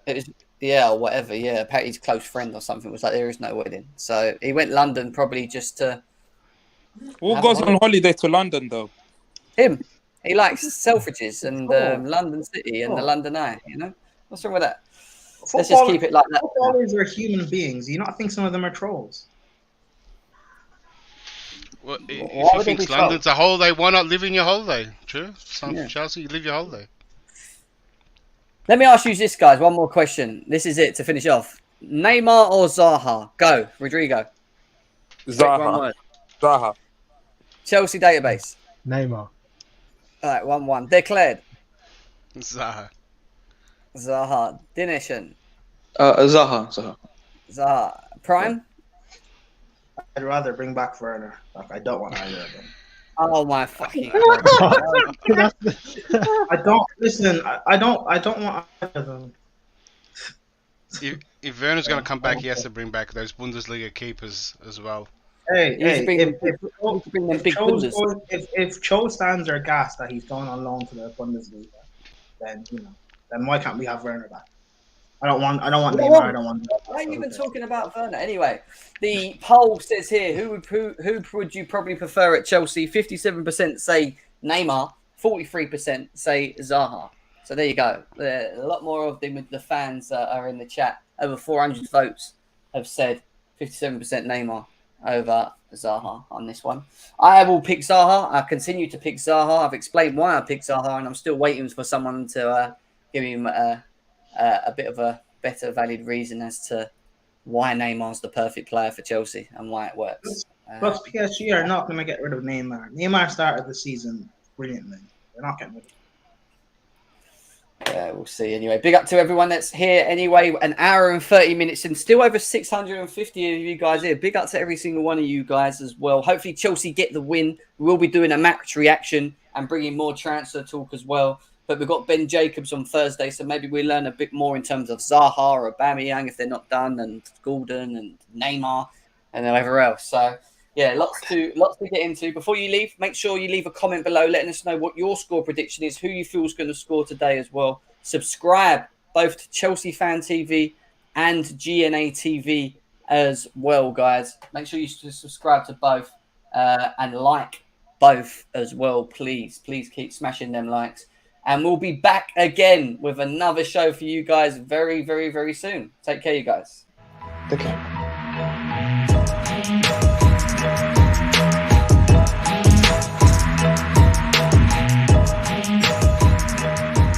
It was, yeah, or whatever. Yeah, apparently his close friend or something was like, there is no wedding, so he went London probably just to. Who goes on holiday to London though? Him. He likes Selfridges and London City and the London Eye. You know, what's wrong with that? Let's just keep it like that. Footballers are human beings. Do you not think some of them are trolls? Well, if you think London's a holiday, why not live in your holiday? True. Chelsea, you live your holiday. Let me ask you this, guys. One more question. This is it to finish off. Neymar or Zaha? Go, Rodrigo. Zaha. Chelsea database. Neymar. All right, 1-1. Declared. Zaha. Dinesh. Zaha. Prime. I'd rather bring back Werner. Like, I don't want either of them. Oh my fucking! I don't listen. I don't want either of them. If Werner's going to come back, he has to bring back those Bundesliga keepers as well. If Cho stands are gassed that he's going on loan to the Bundesliga, then why can't we have Werner back? I don't want Neymar. I don't want. Why are you even talking about Werner? Anyway, the poll says here: who would you probably prefer at Chelsea? 57% say Neymar, 43% say Zaha. So there you go. A lot more of the fans are in the chat. Over 400 votes have said 57% Neymar over Zaha on this one. I will pick Zaha. I continue to pick Zaha. I've explained why I picked Zaha, and I'm still waiting for someone to give him a bit of a better valid reason as to why Neymar's the perfect player for Chelsea and why it works. Plus, PSG are not going to get rid of Neymar. Neymar started the season brilliantly. They're not getting rid of him. Yeah, we'll see. Anyway, big up to everyone that's here. Anyway, an hour and 30 minutes and still over 650 of you guys here. Big up to every single one of you guys as well. Hopefully Chelsea get the win. We'll be doing a match reaction and bringing more transfer talk as well. But we've got Ben Jacobs on Thursday, so maybe we learn a bit more in terms of Zaha or Aubameyang if they're not done, and Gordon and Neymar and whoever else. So, yeah, lots to get into. Before you leave, make sure you leave a comment below letting us know what your score prediction is, who you feel is going to score today as well. Subscribe both to Chelsea Fan TV and GNA TV as well, guys. Make sure you subscribe to both and like both as well, please. Please keep smashing them likes. And we'll be back again with another show for you guys very, very, very soon. Take care, you guys. Take care.